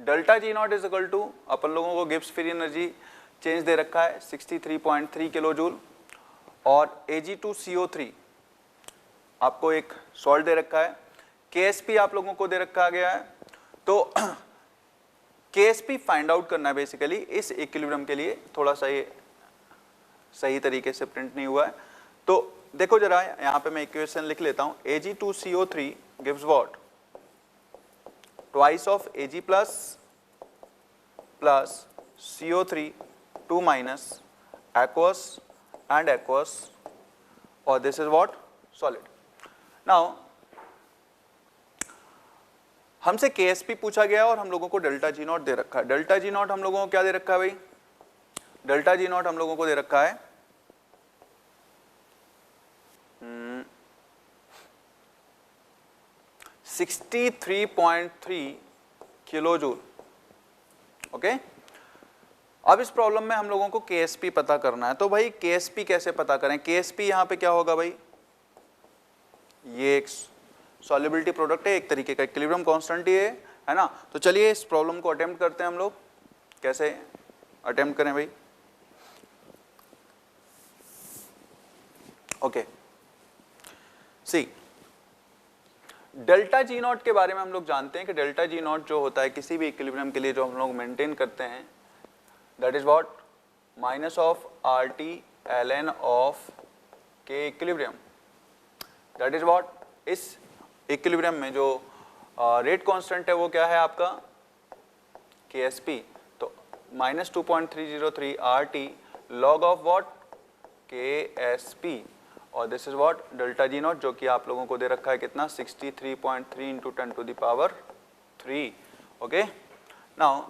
delta G not is equal to, अपन लोगों को गिब्स फ्री एनर्जी चेंज दे रखा है 63.3 किलो जूल, और Ag2CO3 आपको एक सॉल्ट दे रखा है, KSP आप लोगों को दे रखा गया है। तो KSP फाइंड आउट करना है बेसिकली इस इक्विलिब्रियम के लिए। थोड़ा सा ये सही तरीके से प्रिंट नहीं हुआ है, तो देखो जरा यहाँ पे मैं इक्वेशन लिख लेता हूँ। Ag2CO3 gives what, twice of Ag plus CO3 2 minus aqueous and aqueous, or this is what, solid. Now हमसे KSP पूछा गया और हम लोगों को डेल्टा जी नॉट दे रखा है। डेल्टा जी नॉट हम लोगों को क्या दे रखा है भाई, डेल्टा जी नॉट हम लोगों को दे रखा है 63.3 किलो जूल। ओके, अब इस प्रॉब्लम में हम लोगों को KSP पता करना है। तो भाई KSP कैसे पता करें, KSP यहाँ पे क्या होगा भाई, ये एक सॉल्युबिलिटी प्रोडक्ट है, एक तरीके का इक्विलिब्रियम कांस्टेंट ही है ना। तो चलिए इस प्रॉब्लम को अटेम्प्ट करते हैं हम लोग। कैसे अटेम्प्ट करें भाई, okay, see delta G naught के बारे में हम लोग जानते हैं कि डेल्टा जी नॉट जो होता है किसी भी इक्विलिब्रियम के लिए जो हम लोग मेंटेन करते हैं, that is what, minus of RT ln of K equilibrium. That is what, इस इक्विलिब्रियम में जो रेट कांस्टेंट है वो क्या है आपका, KSP। तो minus 2.303 RT log of what, KSP, और this is what delta G not, जो कि आप लोगों को दे रखा है कितना, 63.3 into 10 to the power 3। Okay, now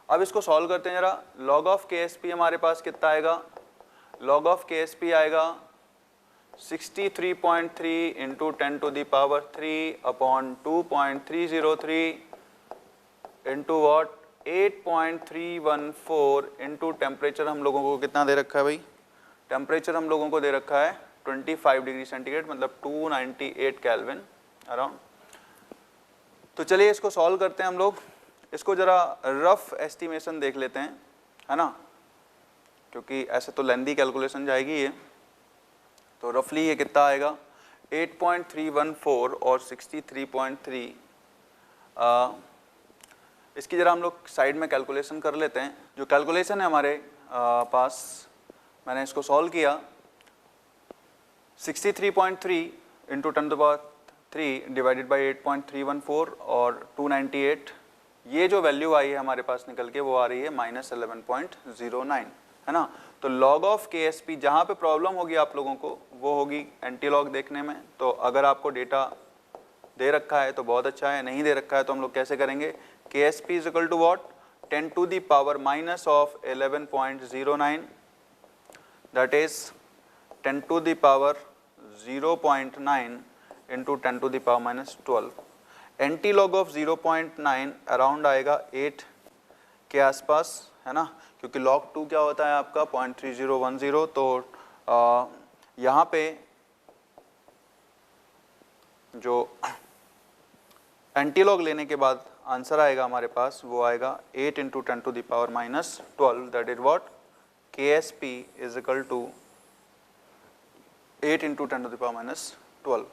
अब इसको सॉल्व करते हैं जरा। log ऑफ KSP हमारे पास कितना आएगा, log ऑफ KSP आएगा 63.3 into 10 to the power 3 upon 2.303 into what 8.314 into temperature हम लोगों को कितना दे रखा है भाई, टेम्परेचर हम लोगों को दे रखा है 25 डिग्री सेंटीग्रेड, मतलब 298 केल्विन अराउंड। तो चलिए इसको सॉल्व करते हैं हम लोग। इसको जरा रफ एस्टिमेशन देख लेते हैं, है ना, क्योंकि ऐसे तो लेंदी कैलकुलेशन जाएगी ये। तो रफली ये कितना आएगा, 8.314 और 63.3। इसकी जरा हम लोग साइड में कैलकुलेशन कर लेते हैं। जो कैलकुलेशन है हमारे पास, मैंने इसको सॉल्व किया, 63.3 into 10 to the power 3 divided by 8.314 और 298, ये जो वैल्यू आई है हमारे पास निकल के वो आ रही है -11.09, है ना। तो log ऑफ KSP जहाँ पे प्रॉब्लम होगी आप लोगों को वो होगी एंटी लॉग देखने में। तो अगर आपको डेटा दे रखा है तो बहुत अच्छा है, नहीं दे रखा है तो हम लोग कैसे करेंगे, KSP is equal to what, 10 to the power minus of 11.09, that is 10 to the power 0.9 into 10 to the power minus 12। Anti log of 0.9 around आएगा 8 के आसपास, है ना, क्योंकि log 2 क्या होता है आपका 0.3010। तो यहाँ पे जो एंटीलॉग लेने के बाद आंसर आएगा हमारे पास वो आएगा 8 into 10 to the power minus 12, that is what KSP is equal to 8 into 10 to the power minus 12।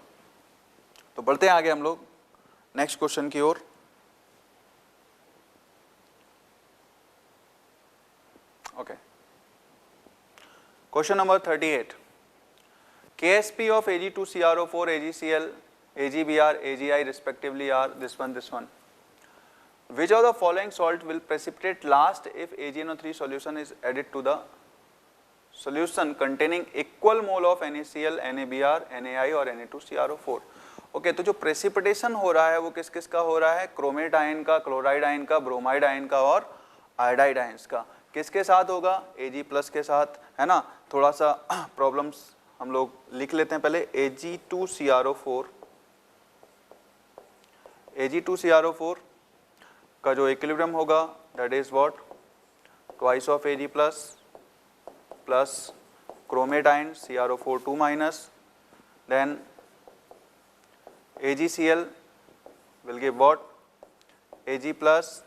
तो बढ़ते हैं आगे हम लोग नेक्स्ट क्वेश्चन की ओर। Okay, question number 38, KSP of Ag2CrO4, AgCl, AgBr, AgI respectively are this one. Which of the following salt will precipitate last if AgNO3 solution is added to the solution containing equal mole of NaCl, NaBr, NaI और Na2CrO4? Okay, तो जो precipitation हो रहा है वो किस किस का हो रहा है? क्रोमेट आयन का, क्लोराइड आयन का, ब्रोमाइड आयन का और आयोडाइड आयन्स का। किसके साथ होगा? Ag+ के साथ, है ना। थोड़ा सा प्रॉब्लम्स हम लोग लिख लेते हैं पहले। Ag2CrO4 का जो इक्विलिब्रियम होगा that is what twice of Ag+ plus chromate ion CrO4 2 minus, then AgCl will give what Ag+ plus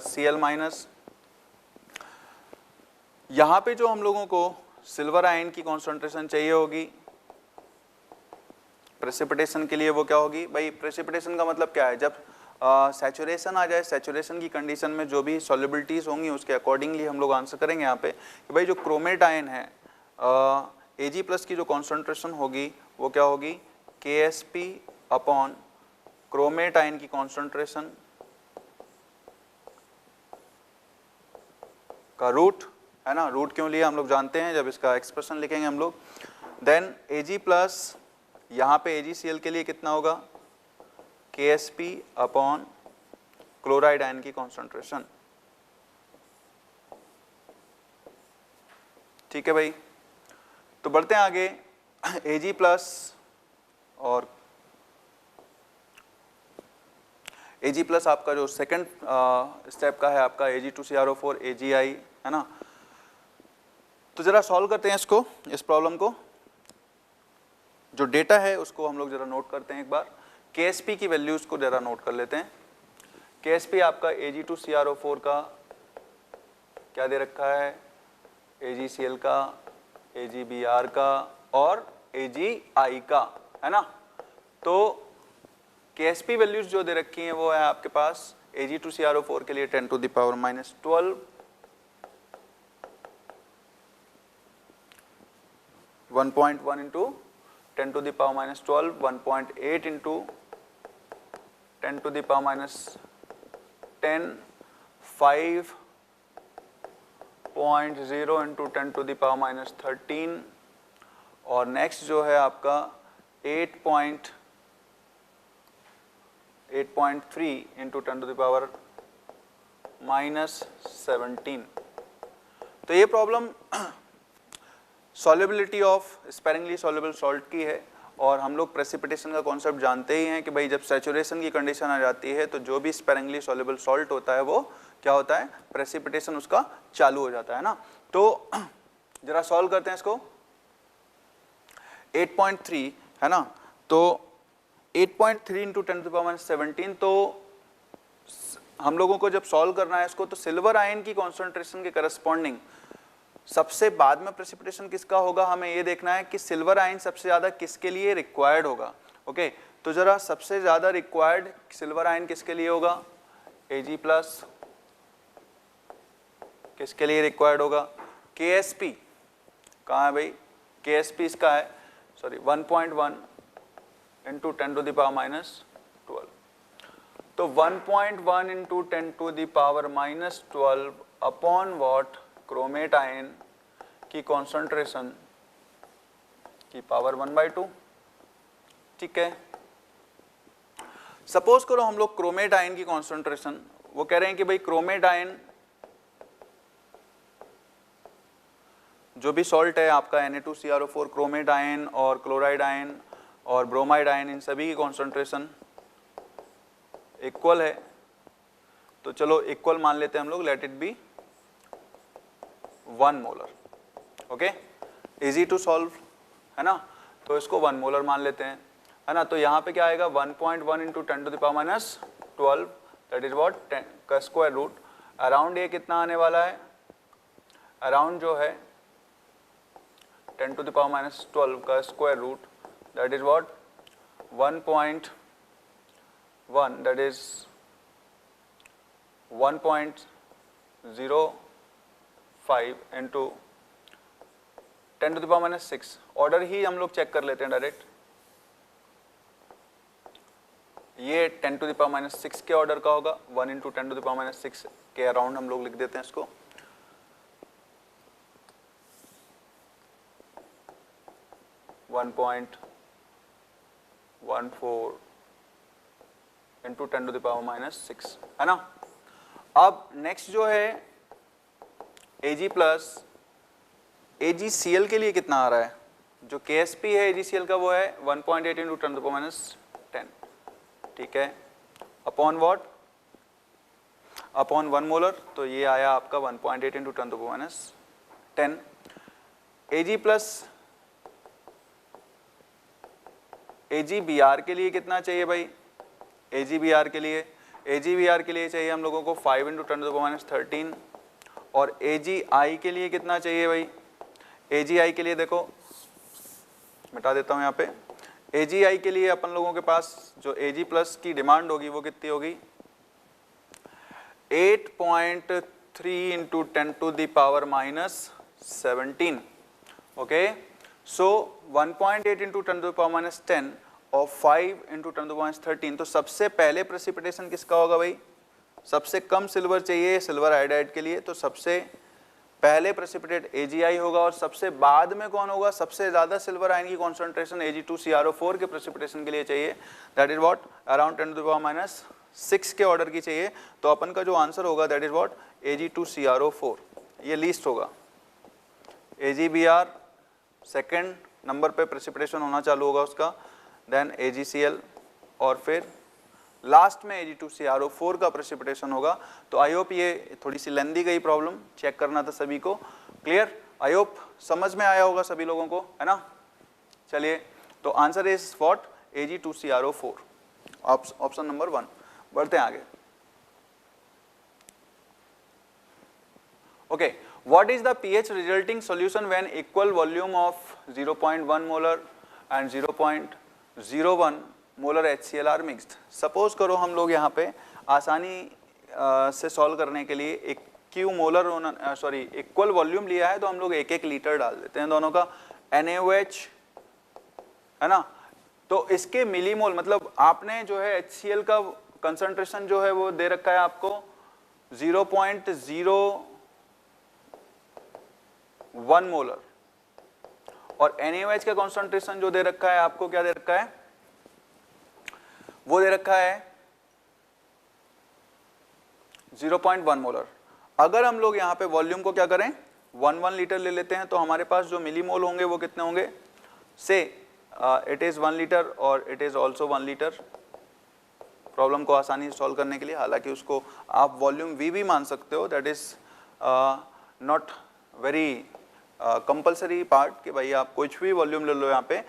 Cl minus. यहाँ पे जो हम लोगों को सिल्वर आयन की कॉन्सेंट्रेशन चाहिए होगी प्रेसिपिटेशन के लिए, वो क्या होगी भाई? प्रेसिपिटेशन का मतलब क्या है? जब सैचुरेशन आ जाए, सैचुरेशन की कंडीशन में जो भी सॉल्युबिलिटीज होंगी उसके अकॉर्डिंगली हम लोग आंसर करेंगे यहाँ पे कि भाई जो क्रोमेट आयन है Ag+ की जो कॉन्सेंट्रेशन होगी वो क्या होगी? KSP अपॉन क्रोमेट आयन की कॉन्सेंट्रेशन का रूट, है ना। रूट क्यों लिया हम लोग जानते हैं जब इसका एक्सप्रेशन लिखेंगे हम लोग। देन Ag+ यहाँ पे AgCl के लिए कितना होगा? KSP अपॉन क्लोराइड आयन की कॉन्सेंट्रेशन। ठीक है भाई, तो बढ़ते हैं आगे। Ag+ और Ag+ आपका जो सेकंड स्टेप का है आपका Ag2CrO4 AgI, है ना। तो जरा सॉल्व करते हैं इसको, इस प्रॉब्लम को। जो डेटा है उसको हम लोग जरा नोट करते हैं एक बार। KSP की वैल्यूज को जरा नोट कर लेते हैं। KSP आपका Ag2CrO4 का क्या दे रखा है? AgCl का, AgBr का और AgI का, है ना। तो KSP वैल्यूज जो दे रखी हैं वो है आपके पास Ag2CrO4 के लिए 10 to the power minus 12, 1.1 into 10 to the power minus 12, 1.8 into 10 to the power minus 10, 5.0 into 10 to the power minus 13 और नेक्स्ट जो है आपका 8.3 into 10 to the power minus 17। तो ये problem solubility of sparingly soluble salt की है और हम लोग प्रेसिपिटेशन का कॉन्सेप्ट जानते ही हैं कि भाई जब सैचुरेशन की कंडीशन आ जाती है तो जो भी स्पेरिंगली सॉल्युबल सॉल्ट होता है वो क्या होता है? प्रेसिपिटेशन उसका चालू हो जाता है ना। तो जरा सॉल्व करते हैं इसको। 8.3 है ना, तो 8.3 इंटू 10 टू द पावर 17, तो हम लोगों को जब सॉल्व करना है इसको तो सिल्वर आयन की कॉन्सेंट्रेशन के करस्पॉन्डिंग सबसे बाद में प्रेसिपिटेशन किसका होगा हमें ये देखना है कि सिल्वर आयन सबसे ज्यादा किसके लिए रिक्वायर्ड होगा। ओके, तो जरा सबसे ज्यादा रिक्वायर्ड सिल्वर आयन किसके लिए होगा? Ag+। किसके लिए रिक्वायर्ड होगा? KSP कहाँ है भाई? KSP इसका है, sorry 1.1 into 10 to the power minus 12। तो 1.1 into 10 to the power minus 12 upon what? Chromate ion की कॉन्सेंट्रेशन की पावर 1/2। ठीक है, सपोज करो हम लोग क्रोमेट आयन की कॉन्सेंट्रेशन, वो कह रहे हैं कि भाई क्रोमेट आयन जो भी सॉल्ट है आपका Na2CrO4, क्रोमेट आयन और क्लोराइड आयन और ब्रोमाइड आयन, इन सभी की कॉन्सेंट्रेशन इक्वल है। तो चलो इक्वल मान लेते हैं हम लोग, let it be 1 molar. Okay, easy to solve, है ना। तो इसको 1 मोलर मान लेते हैं। है ना, तो यहाँ पे क्या आएगा 1.1 इंटू 10⁻12 दैट इज व्हाट का स्क्वायर रूट। अराउंड ये कितना आने वाला है, अराउंड जो है 10⁻12 का square root that is what 1.1 that is 1.05 into 10⁻6। Order ही हम लोग चेक कर लेते हैं डायरेक्ट, ये 10⁻6 के ऑर्डर का होगा, 1 इंटू 10⁻6 के अराउंड हम लोग लिख देते हैं इसको। वन 1.14 इंटू 10⁻6 है ना। अब नेक्स्ट जो है Ag प्लस AgCl के लिए कितना आ रहा है, जो KSP है AgCl का वो है 1.8 इंटू 10⁻10, ठीक है, अपॉन व्हाट, अपॉन 1 मोलर, तो ये आया आपका 1.8 इंटू 10⁻10। Ag प्लस AgBr के लिए कितना चाहिए भाई, AgBr के लिए चाहिए हम लोगों को 5 इंटू 10⁻13, और AgI के लिए कितना चाहिए भाई, AgI के लिए देखो मिटा देता हूँ यहाँ पे, AgI के लिए अपन लोगों के पास जो Ag प्लस की डिमांड होगी वो कितनी होगी 8.3 इंटू 10⁻17, ओके। सो 1.8 इंटू 10⁻10 और 5 इंटू 10⁻13, तो सबसे पहले प्रेसिपिटेशन किसका होगा भाई, सबसे कम सिल्वर चाहिए सिल्वर आयोडाइड के लिए, तो सबसे पहले प्रेसिपिटेट AgI होगा, और सबसे बाद में कौन होगा, सबसे ज्यादा सिल्वर आयन की कॉन्सेंट्रेशन Ag2CrO4 के प्रेसिपिटेशन के लिए चाहिए, दैट इज व्हाट अराउंड 10⁻6 के ऑर्डर की चाहिए। तो अपन का जो आंसर होगा दैट इज व्हाट Ag2CrO4, ये लीस्ट होगा। AgBr सेकेंड नंबर पे प्रेसिपिटेशन होना चालू होगा उसका, देन AgCl, और फिर लास्ट में Ag2CrO4 का प्रेसिपिटेशन होगा। तो आई होप ये थोड़ी सी लेंदी गई प्रॉब्लम, चेक करना था सभी को, क्लियर, आई होप समझ में आया होगा सभी लोगों को, है ना। चलिए, तो answer is what Ag2CrO4, option number 1। बढ़ते हैं आगे। Okay, what is the pH resulting solution when equal volume of 0.1 molar and 0.01 molar HCl are mixed. Suppose करो हम लोग यहाँ पे आसानी से सॉल्व करने के लिए एक क्यू मोलर इक्वल वॉल्यूम लिया है, तो हम लोग 1-1 लीटर डाल देते हैं दोनों का NaOH, है ना। तो इसके मिलीमोल, मतलब आपने जो है HCl का कंसंट्रेशन जो है वो दे रखा है आपको 0.01 मोलर, और NaOH का कंसंट्रेशन जो दे रखा है आपको क्या दे रखा है, वो दे रखा है 0.1 मोलर। अगर हम लोग यहाँ पे वॉल्यूम को क्या करें 1 लीटर ले लेते हैं, तो हमारे पास जो मिलीमोल होंगे वो कितने होंगे, से इट इज 1 लीटर और it is also 1 litre. Problem को आसानी से सॉल्व करने के लिए, हालांकि उसको आप वॉल्यूम V भी मान सकते हो, that is not very compulsory part कि भाई आप कुछ भी वॉल्यूम ले लो यहाँ पे।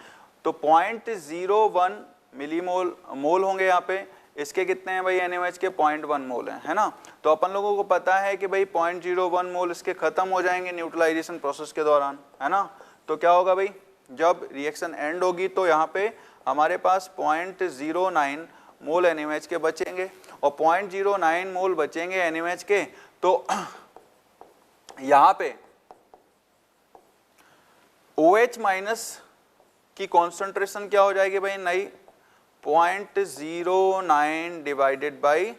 तो 0.01 मिलीमोल मोल होंगे यहाँ पे, इसके कितने हैं भाई NaOH के 0.1 मोल हैं, है ना। तो अपन लोगों को पता है कि भाई 0.01 मोल इसके खत्म हो जाएंगे न्यूट्रलाइजेशन प्रोसेस के दौरान, है ना। तो क्या होगा भाई, जब रिएक्शन एंड होगी तो यहाँ पे हमारे पास 0.09 मोल NaOH के बचेंगे, और 0.09 मोल बचेंगे NaOH के, तो यहाँ पे OH माइनस की कॉन्सेंट्रेशन क्या हो जाएगी भाई, नई 0.09 डिवाइडेड बाई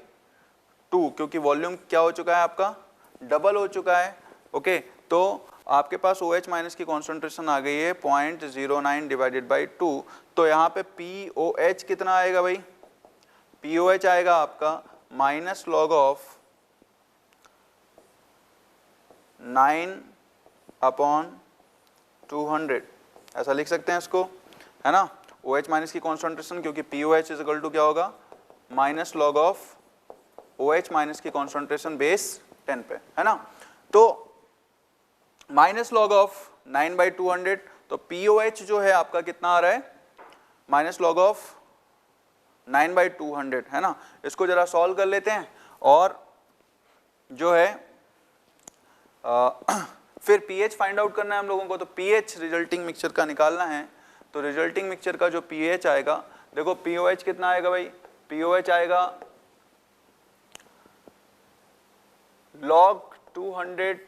2, क्योंकि वॉल्यूम क्या हो चुका है आपका, डबल हो चुका है, ओके। तो आपके पास OH माइनस की कॉन्सेंट्रेशन आ गई है 0.09 डिवाइडेड बाई 2, तो यहाँ पे POH कितना आएगा भाई, POH आएगा आपका माइनस लॉग ऑफ 9/200, ऐसा लिख सकते हैं इसको, है ना। OH माइनस की कॉन्सेंट्रेशन, क्योंकि POH इज इक्वल टू क्या होगा, minus log of OH minus की कॉन्सेंट्रेशन बेस 10 पे, है ना। तो माइनस लॉग ऑफ 9/200, तो POH जो है आपका कितना आ रहा है माइनस लॉग ऑफ 9/200 है ना। इसको जरा सॉल्व कर लेते हैं और जो है फिर पीएच फाइंड आउट करना है हम लोगों को। तो पीएच रिजल्टिंग मिक्सचर का निकालना है। तो रिजल्टिंग मिक्सचर का जो पीएच आएगा, देखो पीओएच कितना आएगा भाई, पीओएच आएगा log 200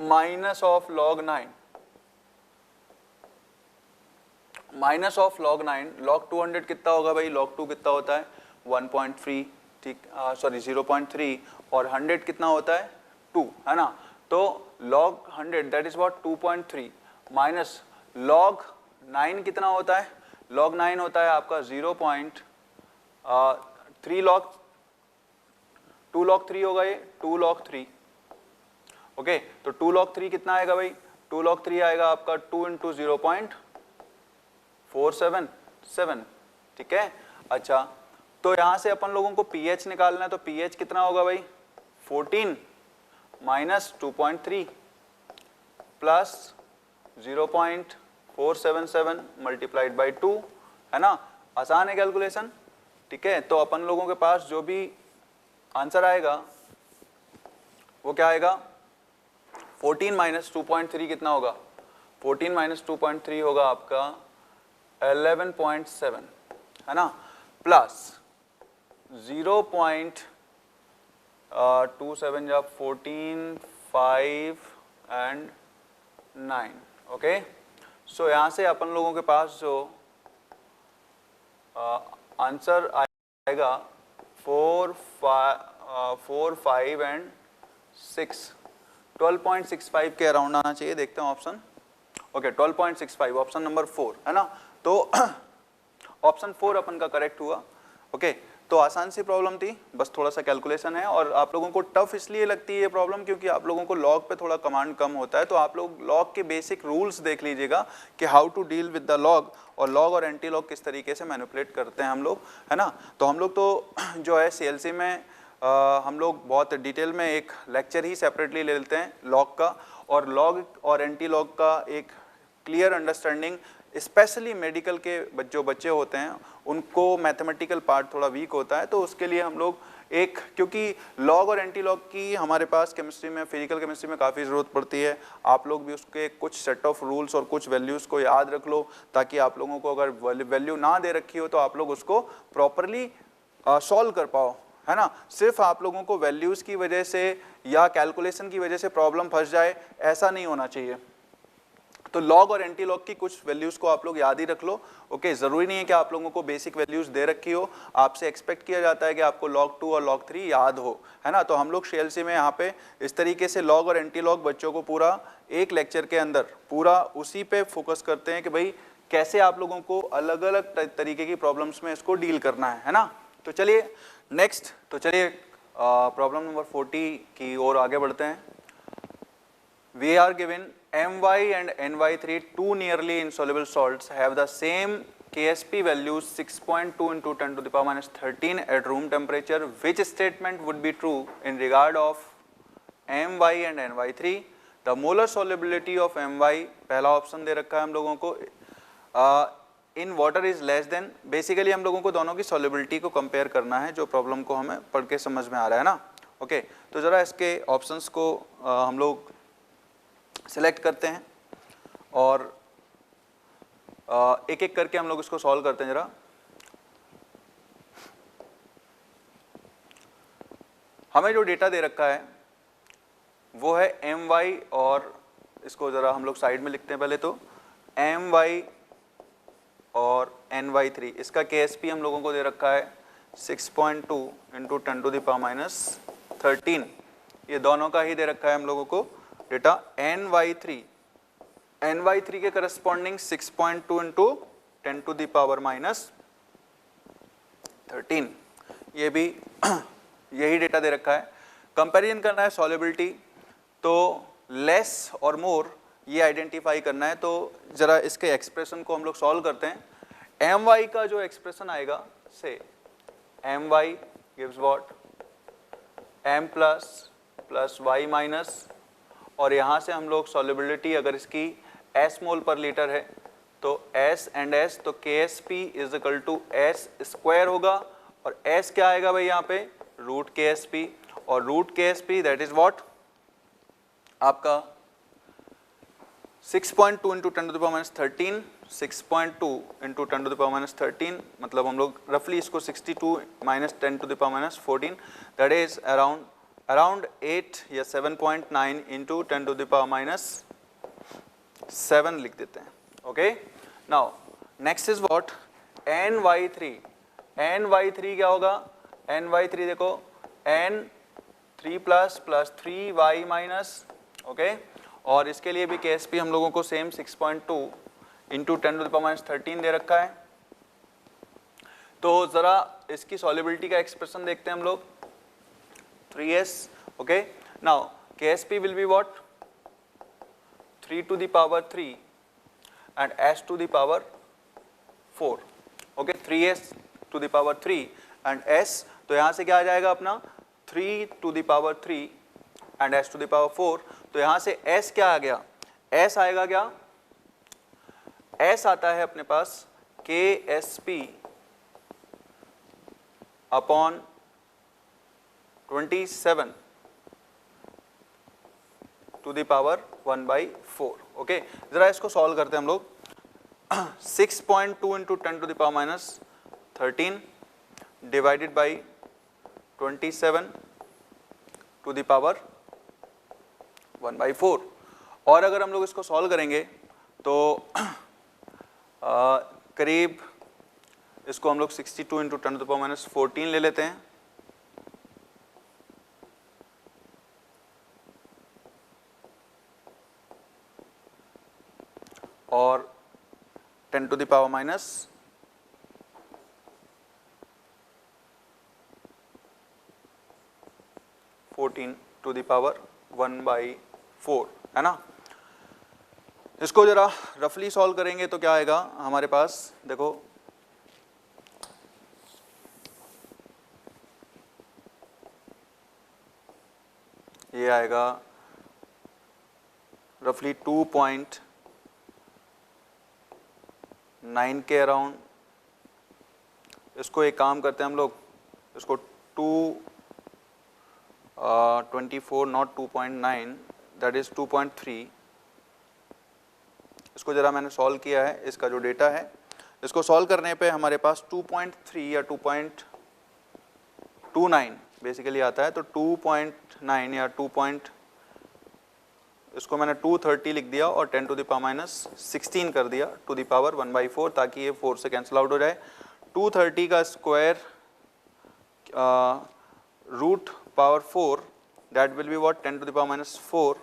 minus of log 9 minus of log 9। log 200 कितना होगा भाई, log 2 कितना होता है 1.3, ठीक, सॉरी 0.3, और 100 कितना होता है 2, है ना। तो log 100 that is what 2.3 minus log 9 कितना होता है, log 9 होता है आपका 0.3 log 2 log 3 होगा ये 2 log 3। ओके, तो 2 log 3 कितना आएगा भाई, 2 log 3 आएगा आपका 2 इंटू 0.477, ठीक है। अच्छा, तो यहां से अपन लोगों को पीएच निकालना है। तो पीएच कितना होगा भाई 14 माइनस 2.3 प्लस 0.477 मल्टीप्लाइड बाई 2, है ना। आसान है कैलकुलेशन, ठीक है। तो अपन लोगों के पास जो भी आंसर आएगा वो क्या आएगा, 14 माइनस 2.3 कितना होगा, 14 माइनस 2.3 होगा आपका 11.7, है ना, प्लस 0.27 या 14, 5 एंड 9। ओके, सो यहाँ से अपन लोगों के पास जो आंसर आएगा 4, 5 एंड 6, 12.65 के अराउंड आना चाहिए। देखते हैं ऑप्शन। ओके, 12.65 ऑप्शन नंबर 4, है ना। तो ऑप्शन 4 अपन का करेक्ट हुआ। ओके, तो आसान सी प्रॉब्लम थी, बस थोड़ा सा कैलकुलेशन है। और आप लोगों को टफ इसलिए लगती है ये प्रॉब्लम क्योंकि आप लोगों को लॉग पे थोड़ा कमांड कम होता है। तो आप लोग लॉग के बेसिक रूल्स देख लीजिएगा कि how to deal with the log, और लॉग और एंटी लॉग किस तरीके से मैनिपुलेट करते हैं हम लोग, है ना। तो हम लोग तो जो है सीएलसी में हम लोग बहुत डिटेल में एक लेक्चर ही सेपरेटली ले लेते हैं लॉग का, और लॉग और एंटी लॉग का एक क्लियर अंडरस्टैंडिंग, स्पेशली मेडिकल के जो बच्चे होते हैं उनको मैथमेटिकल पार्ट थोड़ा वीक होता है। तो उसके लिए हम लोग एक, क्योंकि लॉग और एंटी लॉग की हमारे पास केमिस्ट्री में, फिजिकल केमिस्ट्री में काफ़ी ज़रूरत पड़ती है। आप लोग भी उसके कुछ सेट ऑफ रूल्स और कुछ वैल्यूज़ को याद रख लो, ताकि आप लोगों को अगर वैल्यू ना दे रखी हो तो आप लोग उसको प्रॉपरली सॉल्व कर पाओ, है ना। सिर्फ आप लोगों को वैल्यूज़ की वजह से या कैलकुलेशन की वजह से प्रॉब्लम फंस जाए, ऐसा नहीं होना चाहिए। तो लॉग और एंटी लॉग की कुछ वैल्यूज़ को आप लोग याद ही रख लो। ओके, ज़रूरी नहीं है कि आप लोगों को बेसिक वैल्यूज़ दे रखी हो, आपसे एक्सपेक्ट किया जाता है कि आपको log 2 और log 3 याद हो, है ना। तो हम लोग सीएलसी में यहाँ पे इस तरीके से लॉग और एंटी लॉग बच्चों को पूरा एक लेक्चर के अंदर पूरा उसी पे फोकस करते हैं कि भाई कैसे आप लोगों को अलग अलग तरीके की प्रॉब्लम्स में इसको डील करना है ना। तो चलिए नेक्स्ट, तो चलिए प्रॉब्लम नंबर 40 की ओर आगे बढ़ते हैं। We are given My and Ny3, two nearly insoluble salts, have the same KSP values 6.2 into 10 to the power minus 13 at room temperature. Which statement would be true in regard of My and Ny3? The molar solubility of My, पहला option दे रखा है हम लोगों को, इन water is less than. Basically हम लोगों को दोनों की सॉल्युबिलिटी को कंपेयर करना है, जो प्रॉब्लम को हमें पढ़ के समझ में आ रहा है ना। ओके, तो ज़रा इसके ऑप्शंस को हम लोग सिलेक्ट करते हैं और एक एक करके हम लोग इसको सॉल्व करते हैं। जरा हमें जो डेटा दे रखा है वो है My, और इसको जरा हम लोग साइड में लिखते हैं पहले। तो My और Ny3, इसका KSP हम लोगों को दे रखा है 6.2 into 10 to the power minus 13। ये दोनों का ही दे रखा है हम लोगों को डेटा। Ny3 के corresponding 6.2 into 10 to the power minus 13, ये भी यही डेटा दे रखा है। कंपैरिजन करना है सॉल्युबिलिटी, तो लेस और मोर ये आइडेंटिफाई करना है। तो जरा इसके एक्सप्रेशन को हम लोग सॉल्व करते हैं। My का जो एक्सप्रेशन आएगा से My gives what M plus Y minus, और यहाँ से हम लोग सॉल्युबिलिटी अगर इसकी S मोल पर लीटर है तो S एंड S, तो KSP is equal to S square होगा, और S क्या आएगा भाई यहाँ पे, रूट KSP, और root KSP that is what आपका 6.2 into 10 to the power minus 13, 6.2 into 10 to the power minus 13, मतलब हम लोग रफली इसको 62 minus 10 to the power minus 14, that is around 8 या 7.9 into 10 to the power minus 7 लिख देते हैं. Okay, now next is what, ny3. ny3 क्या होगा, ny3 देखो n3 plus 3y minus, okay, और इसके लिए भी KSP हम लोगों को same 6.2 into 10 to the power minus 13 दे रखा है. तो जरा इसकी सॉल्युबिलिटी का एक्सप्रेशन देखते हैं हम लोग, 3s. Okay, now KSP will be what, 3 to the power 3 and s to the power 4. Okay, 3s to the power 3 and s, तो यहाँ से क्या आ जाएगा अपना 3 to the power 3 and s to the power 4. तो यहाँ से s क्या आ गया, s आएगा क्या, s आता है अपने पास KSP upon 27 to the power 1/4. Okay, जरा इसको सॉल्व करते हैं हम लोग. 6.2 into 10 to the power minus 13 divided by 27 to the power 1/4. और अगर हम लोग इसको सॉल्व करेंगे तो करीब इसको हम लोग 62 into 10 to the power minus 14 ले लेते हैं, और 10 to the power minus 14 to the power 1/4, है ना. इसको जरा रफली सॉल्व करेंगे तो क्या आएगा हमारे पास, देखो ये आएगा रफली 2.9 के अराउंड. इसको एक काम करते हैं हम लोग, इसको 24 नॉट 2.9 दैट इज 2.3. इसको जरा मैंने सॉल्व किया है, इसका जो डेटा है इसको सॉल्व करने पे हमारे पास 2.3 या 2.29 बेसिकली आता है. तो 2.9 या 2. इसको मैंने 230 लिख दिया और 10 टू द पावर माइनस 16 कर दिया टू द पावर 1/4, ताकि ये 4 से कैंसिल आउट हो जाए. 230 का square root power 4 that will be what 10 to the power minus 4,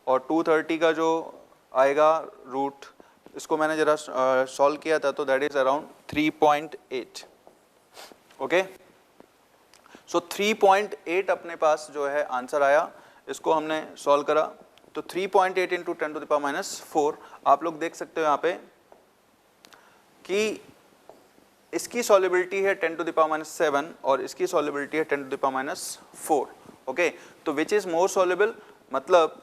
और 230 का जो आएगा रूट, इसको मैंने जरा सॉल्व किया था तो दैट इज अराउंड 3.8. ओके, सो 3.8 अपने पास जो है आंसर आया. इसको हमने सॉल्व करा तो 3.8 into 10 to the power minus 4. आप लोग देख सकते हो यहाँ पे कि इसकी सॉल्युबिलिटी है 10 टू द पावर माइनस 7 और इसकी सॉल्युबिलिटी है 10 to the power minus 4. Okay, तो विच इज मोर सॉल्युबल, मतलब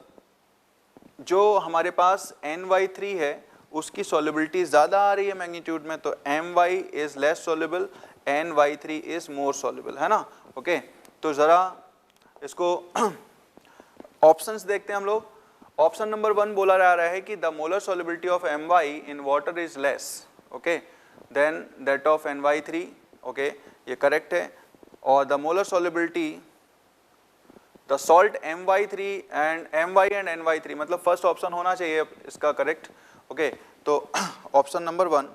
जो हमारे पास ny3 है उसकी सॉल्युबिलिटी ज़्यादा आ रही है मैग्नीट्यूड में, तो my is less soluble, ny3 is more soluble, है ना. ओके, तो ज़रा इसको ऑप्शंस देखते हैं हम लोग. ऑप्शन नंबर 1 बोला जा रहा है कि the molar solubility of my in water is less, okay, then that of ny3. Okay, ये करेक्ट है. और the molar solubility the salt my3 and my and ny3, मतलब फर्स्ट ऑप्शन होना चाहिए इसका करेक्ट. ओके, तो option number 1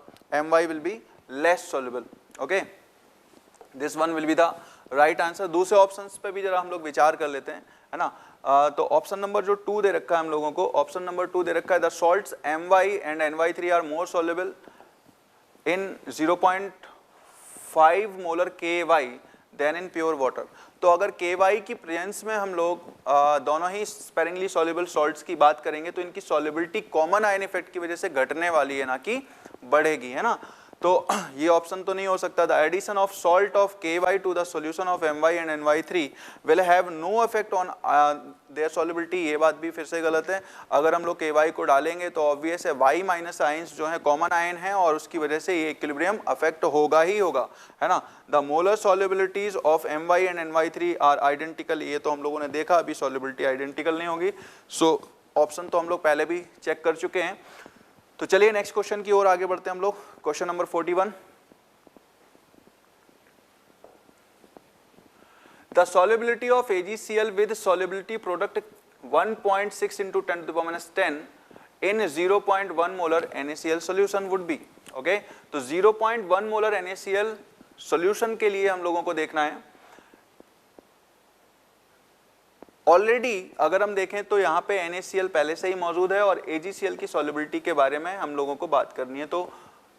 my will be less soluble. Okay, this one will be the right answer. दूसरे options पे भी जरा हम लोग विचार कर लेते हैं, है ना. तो ऑप्शन नंबर जो 2 दे रखा है हम लोगों को, ऑप्शन नंबर 2 दे रखा है the salts my and ny3 are more soluble in 0.5 molar ky then in pure water. तो अगर ky की प्रेजेंस में हम लोग दोनों ही स्पेरिंगली सॉल्युबल सॉल्ट्स की बात करेंगे तो इनकी सॉल्युबिलिटी कॉमन आयन इफेक्ट की वजह से घटने वाली है, ना कि बढ़ेगी, है ना. तो ये ऑप्शन तो नहीं हो सकता। The addition of salt of KY to the solution of MY and NY3 will have no effect on their solubility, ये बात भी फिर से गलत है। अगर हम लोग KY को डालेंगे तो ऑब्वियस है Y माइनस आयंस जो है कॉमन आयन है और उसकी वजह से ये इक्विलिब्रियम अफेक्ट होगा ही होगा, है ना। The molar solubilities of MY and NY3 are identical, ये तो हम लोगों ने देखा, अभी सॉल्युबिलिटी आइडेंटिकल नहीं होगी। सो ऑप्शन तो हम लोग पहले भी चेक कर चुके हैं। तो चलिए नेक्स्ट क्वेश्चन की ओर आगे बढ़ते हैं हम लोग। Question number 41, the solubility of AgCl with solubility product 1.6 into 10 to the minus 10 in 0.1 molar NaCl solution would be, okay. तो 0.1 मोलर NaCl सॉल्यूशन के लिए हम लोगों को देखना है। ऑलरेडी अगर हम देखें तो यहाँ पे NaCl पहले से ही मौजूद है और AgCl की सॉल्युबिलिटी के बारे में हम लोगों को बात करनी है। तो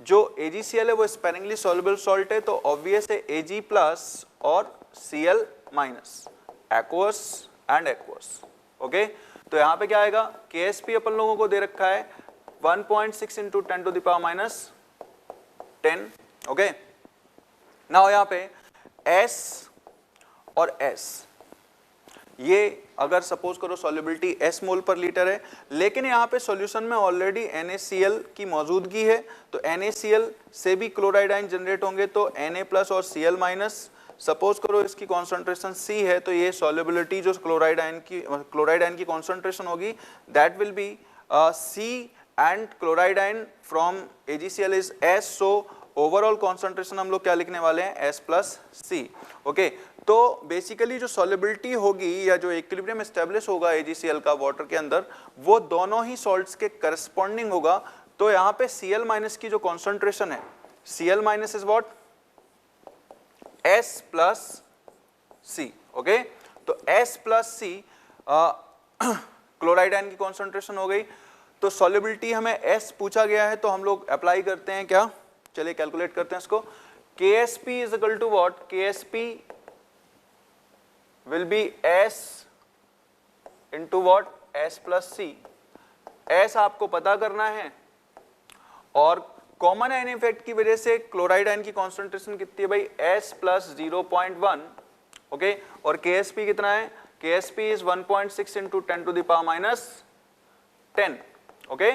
जो AgCl है वो स्पेरिंगली सॉल्युबल सॉल्ट है, तो ऑब्वियस है Ag प्लस और Cl minus, aqueous and aqueous, okay. तो यहाँ पे क्या आएगा, KSP अपन लोगों को दे रखा है 1.6 into 10 to the power minus 10, okay. Now यहाँ पे S और S, ये अगर सपोज करो सॉल्युबिलिटी S मोल पर लीटर है, लेकिन यहाँ पे सॉल्यूशन में ऑलरेडी NaCl की मौजूदगी है, तो NaCl से भी क्लोराइड आयन जनरेट होंगे, तो Na प्लस और Cl माइनस, सपोज करो इसकी कॉन्सेंट्रेशन C है, तो ये सॉल्युबिलिटी जो क्लोराइड आयन की कॉन्सेंट्रेशन होगी that will B C and chloride ion from AgCl is S, so overall concentration हम लोग क्या लिखने वाले हैं, S प्लस C, ओके। तो बेसिकली जो सॉल्युबिलिटी होगी या जो इक्विलिब्रियम एस्टेब्लिश होगा AgCl का वाटर के अंदर, वो दोनों ही सॉल्ट्स के करस्पॉन्डिंग होगा। तो यहाँ पे Cl माइनस की जो कॉन्सेंट्रेशन है, Cl minus is what, S plus C, okay. तो S plus C chloride ion की कॉन्सेंट्रेशन हो गई। तो सॉल्युबिलिटी हमें S पूछा गया है, तो हम लोग अप्लाई करते हैं क्या, चलिए कैलकुलेट करते हैं इसको। KSP is equal to what, KSP will be S into what, S plus C। S आपको पता करना है और कॉमन आयन इफेक्ट की वजह से क्लोराइड आयन की कॉन्सेंट्रेशन कितनी है भाई, S plus 0.1, ओके। और KSP कितना है, KSP is 1.6 into 10 to the power minus 10, okay.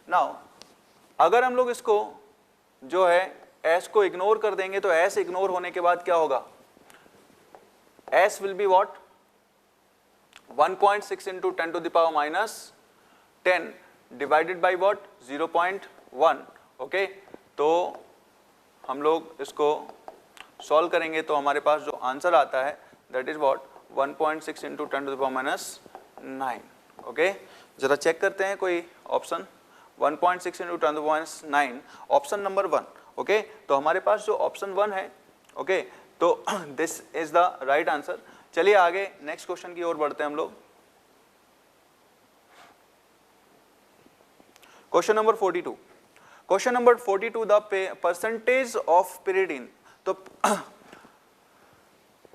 Now अगर हम लोग इसको जो है S को इग्नोर कर देंगे, तो S इग्नोर होने के बाद क्या होगा, S will be what, 1.6 into 10 to the power minus 10 divided by what, 0.1, okay. तो हम लोग इसको सॉल्व करेंगे तो हमारे पास जो आंसर आता है that is what, 1.6 into 10 to the power minus 9, okay. जरा चेक करते हैं कोई option, 1.6 into 10 to the power minus 9, option number 1, okay. तो हमारे पास जो ऑप्शन 1 है, ओके, तो this is the right answer. चलिए आगे नेक्स्ट क्वेश्चन की ओर बढ़ते हैं हम लोग। Question number 42, question number 42, the percentage of pyridine। तो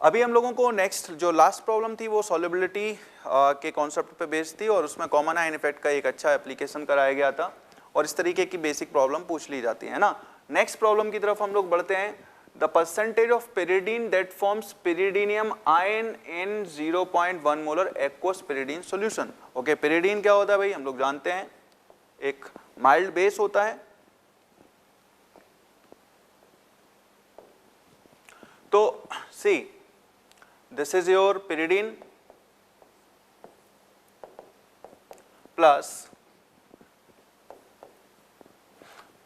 अभी हम लोगों को नेक्स्ट जो लास्ट प्रॉब्लम थी वो सॉल्युबिलिटी के कॉन्सेप्ट पे बेस्ड थी और उसमें कॉमन आयन इफेक्ट का एक अच्छा एप्लीकेशन कराया गया था और इस तरीके की बेसिक प्रॉब्लम पूछ ली जाती है ना। नेक्स्ट प्रॉब्लम की तरफ हम लोग बढ़ते हैं। The percentage of pyridine that forms pyridinium ion in 0.1 molar aqueous pyridine solution, okay। pyridine क्या होता है भाई, हम लोग जानते हैं एक माइल्ड बेस होता है। तो see, this is your pyridine plus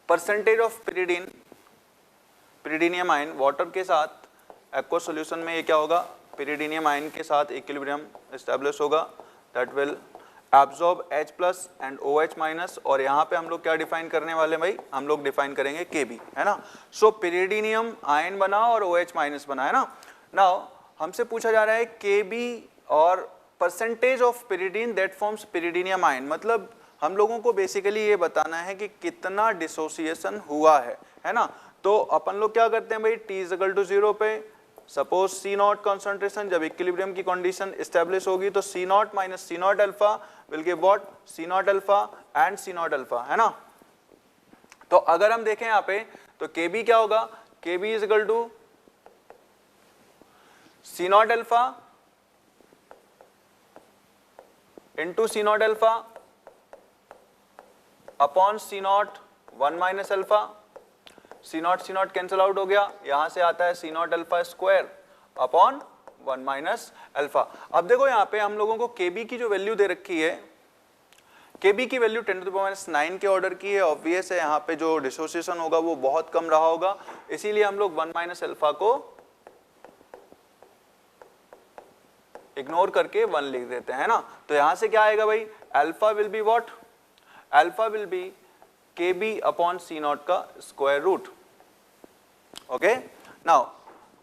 percentage of pyridine, pyridinium ion water के साथ एक्वस सॉल्यूशन में ये क्या होगा, pyridinium आयन के साथ इक्विलिब्रियम एस्टैब्लिश होगा, that will absorb H plus and OH minus. और यहाँ पे हम लोग क्या डिफाइन करने वाले भाई, हम लोग डिफाइन करेंगे Kb, है ना। सो pyridinium आयन बना और OH माइनस बना, है ना। नाउ हमसे पूछा जा रहा है Kb और percentage of pyridine that forms pyridinium ion, मतलब हम लोगों को बेसिकली ये बताना है कि कितना डिसोसिएशन हुआ है ना। तो अपन लोग क्या करते हैं भाई, T इज इक्वल टू 0 पे सपोज C0 कॉन्सेंट्रेशन, जब इक्विलिब्रियम की कंडीशन एस्टेब्लिश होगी तो C0 minus C0 alpha will give what, C0 alpha and C0 alpha, है ना। तो अगर हम देखें यहाँ पे तो KB क्या होगा, KB is equal to C not alpha into C not alpha upon C not 1 minus alpha. C not cancel out हो गया, यहां से आता है C not alpha square upon 1 minus alpha. अब देखो यहाँ पे हम लोगों को KB की जो वैल्यू दे रखी है, KB की वैल्यू 10⁻⁹ के ऑर्डर की है। ऑब्वियस है यहाँ पे जो डिसोसिएशन होगा वो बहुत कम रहा होगा, इसीलिए हम लोग 1 माइनस अल्फा को इग्नोर करके 1 लिख देते हैं ना। तो यहां से क्या आएगा भाई, alpha will be what, alpha will be KB upon C not का square root. Okay, now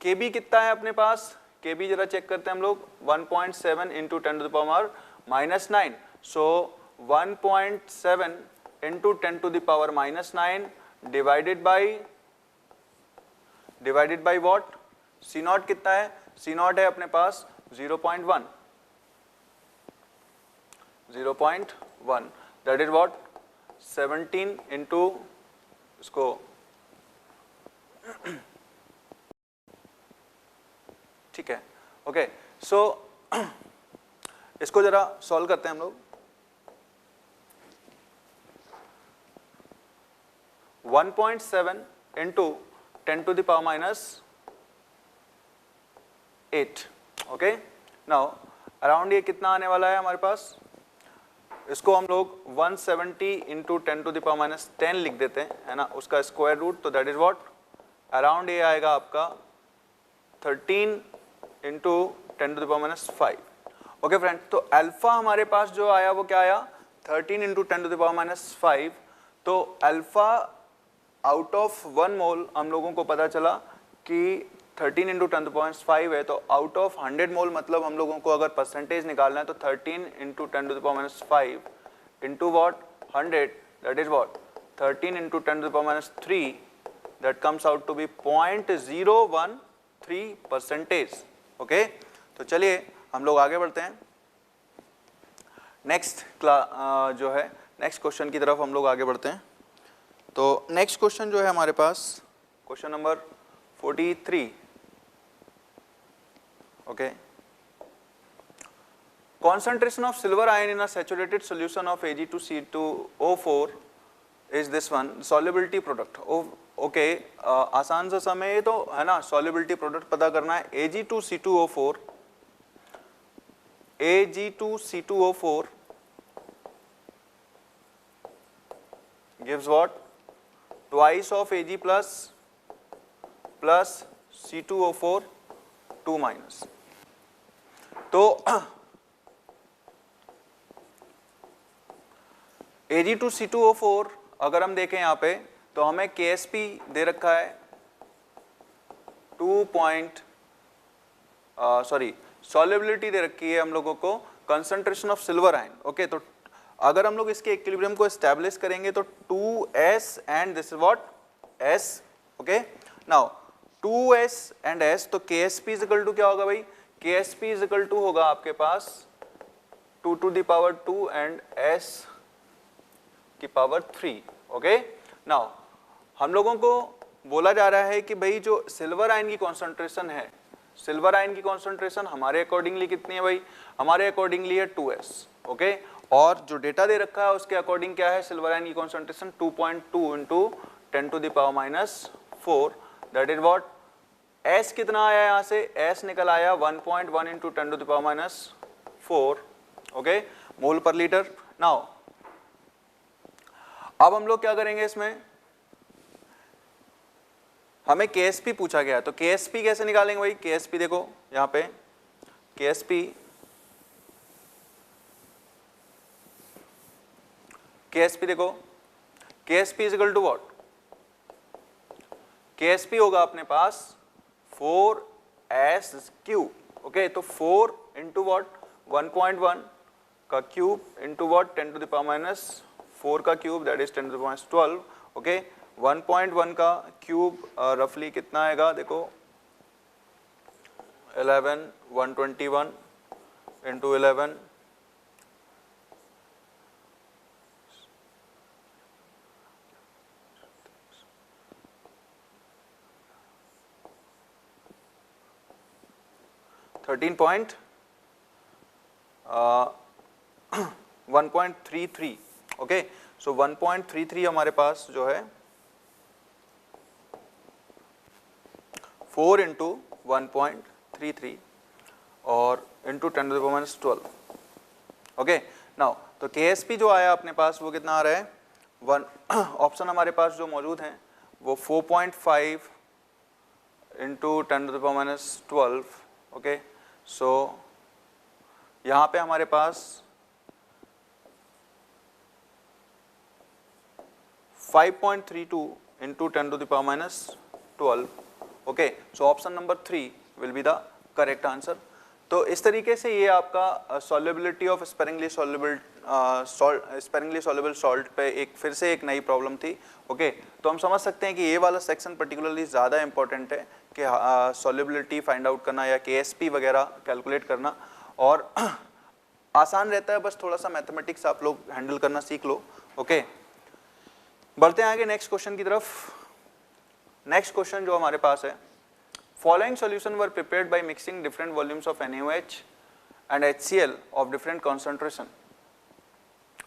KB कितना है अपने पास, KB जरा चेक करते हैं हम लोग, 1.7 into 10⁻⁻9। So 1.7 into 10⁻⁻9 divided by what, C naught कितना है, सी नॉट है अपने पास 0.1, दैट इज व्हाट 17 इंटू इसको ठीक है। ओके, सो इसको जरा सॉल्व करते हैं हम लोग। 1.7 इंटू 10⁻⁸। ओके, नाउ अराउंड ये कितना आने वाला है हमारे पास, इसको हम लोग 170 इंटू 10⁻10 लिख देते हैं, है ना, उसका स्क्वायर रूट। तो दैट इज व्हाट, अराउंड ये आएगा आपका 13 इंटू 10⁻5। ओके फ्रेंड, तो अल्फा हमारे पास जो आया वो क्या आया, 13 इंटू 10⁻5। तो अल्फा आउट ऑफ 1 मोल हम लोगों को पता चला कि 13 इंटू 10⁻5 है, तो आउट ऑफ 100 मोल मतलब हम लोगों को अगर परसेंटेज निकालना है तो 13 into 10⁻5 into what 100, that is what 13 into 10⁻3, that comes out to be 0.013%। Okay, तो चलिए हम लोग आगे बढ़ते हैं, नेक्स्ट जो है नेक्स्ट क्वेश्चन की तरफ हम लोग आगे बढ़ते हैं। तो नेक्स्ट क्वेश्चन जो है हमारे पास, question number 43। Okay, concentration of silver ion in a saturated solution of Ag2C2O4 is this one, solubility product। Okay, आसान सा समय है तो है ना, solubility product पता करना है। Ag2C2O4 gives what, twice of Ag plus C2O4 2 minus। तो Ag2C2O4 अगर हम देखें यहाँ पे तो हमें KSP दे रखा है सॉल्युबिलिटी दे रखी है हम लोगों को, concentration of silver ion. Okay, तो अगर हम लोग इसके इक्विलिब्रियम को एस्टैब्लिश करेंगे तो 2s and this is what s। Okay, now 2s and s, तो KSP इज इक्वल टू क्या होगा भाई, KSP इज इक्वल टू होगा आपके पास 2 to the power 2 and s की पावर 3। ओके, नाउ हम लोगों को बोला जा रहा है कि भाई जो सिल्वर आयन की कॉन्सेंट्रेशन है, सिल्वर आयन की कॉन्सेंट्रेशन हमारे अकॉर्डिंगली कितनी है भाई, हमारे अकॉर्डिंगली है 2s। ओके, और जो डेटा दे रखा है उसके अकॉर्डिंग क्या है, सिल्वर आयन की concentration 2.2 into 10 to the power -4, that is what, s कितना आया यहाँ से, s निकल आया 1.1 into 10 to the power -4। Okay, mole पर लीटर। नाउ अब हम लोग क्या करेंगे, इसमें हमें KSP पूछा गया, तो KSP कैसे निकालेंगे भाई, KSP देखो यहाँ पे KSP देखो, KSP is equal to what, KSP होगा अपने पास 4s क्यूब। ओके, तो 4 इंटू वॉट 1.1 का cube into what 10 to the power -4 का cube, that is 10 to the power -12। Okay, 1.1 का क्यूब रफली कितना आएगा, देखो 11 121 इंटू 11 1 1.33 ओके। सो 1.33 हमारे पास जो है 4 इंटू 1.33 और इंटू 10⁻12 ओके। नाउ तो KSP जो आया अपने पास वो कितना आ रहा है, ऑप्शन हमारे पास जो मौजूद हैं वो 4.5 इंटू 10⁻12 ओके। सो यहाँ पे हमारे पास 5.32 into 10⁻12 okay. So option number 3 will be the correct answer. तो इस तरीके से ये आपका solubility of sparingly soluble salt पे एक फिर से एक नई प्रॉब्लम थी ओके। तो हम समझ सकते हैं कि ये वाला सेक्शन पर्टिकुलरली ज़्यादा इंपॉर्टेंट है कि सॉल्युबिलिटी फाइंड आउट करना या KSP वगैरह कैलकुलेट करना, और आसान रहता है, बस थोड़ा सा मैथमेटिक्स आप लोग हैंडल करना सीख लो ओके। बढ़ते हैं आगे नेक्स्ट क्वेश्चन की तरफ। नेक्स्ट क्वेश्चन जो हमारे पास है, following solution were prepared by mixing different volumes of NaOH and HCl of different concentration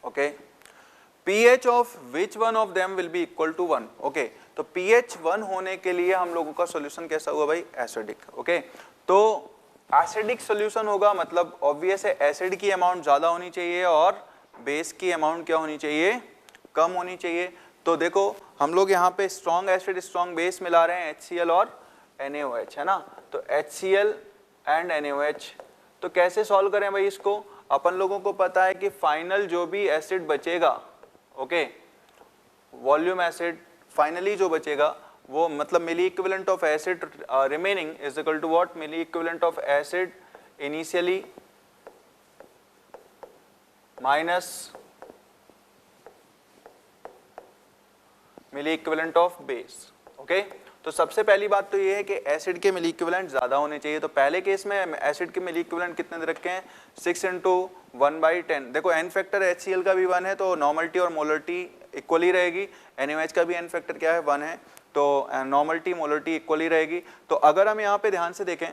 okay। pH of which one of them will be equal to 1 okay। तो pH 1 होने के लिए हम लोगों का सॉल्यूशन कैसा हुआ भाई, एसिडिक ओके। तो एसिडिक सॉल्यूशन होगा मतलब ऑब्वियस है एसिड की अमाउंट ज्यादा होनी चाहिए और बेस की अमाउंट क्या होनी चाहिए, कम होनी चाहिए। तो देखो हम लोग यहाँ पे स्ट्रॉन्ग एसिड स्ट्रॉन्ग बेस मिला रहे हैं HCl और NaOH है ना। तो HCl एंड NaOH, तो कैसे सॉल्व करें भाई इसको, अपन लोगों को पता है कि फाइनल जो भी एसिड बचेगा ओके, वॉल्यूम एसिड फाइनली जो बचेगा वो मतलब milli equivalent of acid remaining is equal to what, milli equivalent of acid initially minus milli equivalent of base okay. तो सबसे पहली बात तो ये है कि एसिड के मिली इक्विवेलेंट ज्यादा होने चाहिए। तो पहले केस में एसिड के मिली इक्विवेलेंट कितने दे रखे हैं, 6 इंटू 1/10। देखो एन फैक्टर HCl का भी 1 है तो नॉर्मलिटी और मोलरिटी इक्वली रहेगी, NaOH का भी एन फैक्टर क्या है 1 है तो नॉर्मलिटी मोलरिटी इक्वली रहेगी। तो अगर हम यहाँ पे ध्यान से देखें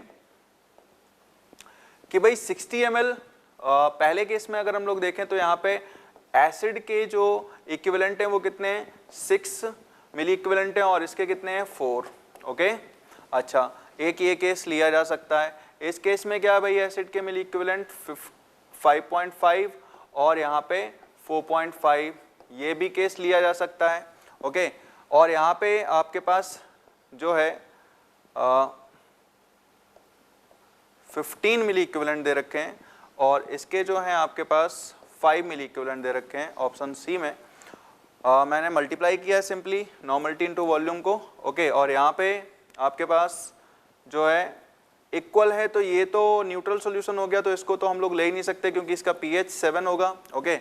कि भाई 60 ml पहले केस में अगर हम लोग देखें तो यहाँ पे एसिड के जो इक्विवेलेंट हैं वो कितने हैं, 6 मिली इक्विवेलेंट हैं और इसके कितने हैं 4 ओके। अच्छा एक ये केस लिया जा सकता है, इस केस में क्या है भाई एसिड के मिली इक्विवेलेंट 5.5 और यहाँ पे 4.5, ये भी केस लिया जा सकता है ओके। और यहाँ पे आपके पास जो है 15 मिली इक्विवेलेंट दे रखे हैं और इसके जो हैं आपके पास 5 मिली इक्विवेलेंट दे रखे हैं ऑप्शन सी में। मैंने मल्टीप्लाई किया है सिंपली नॉर्मलिटी इनटू वॉल्यूम को ओके। और यहाँ पे आपके पास जो है इक्वल है तो ये तो न्यूट्रल सॉल्यूशन हो गया, तो इसको तो हम लोग ले ही नहीं सकते क्योंकि इसका pH 7 होगा ओके।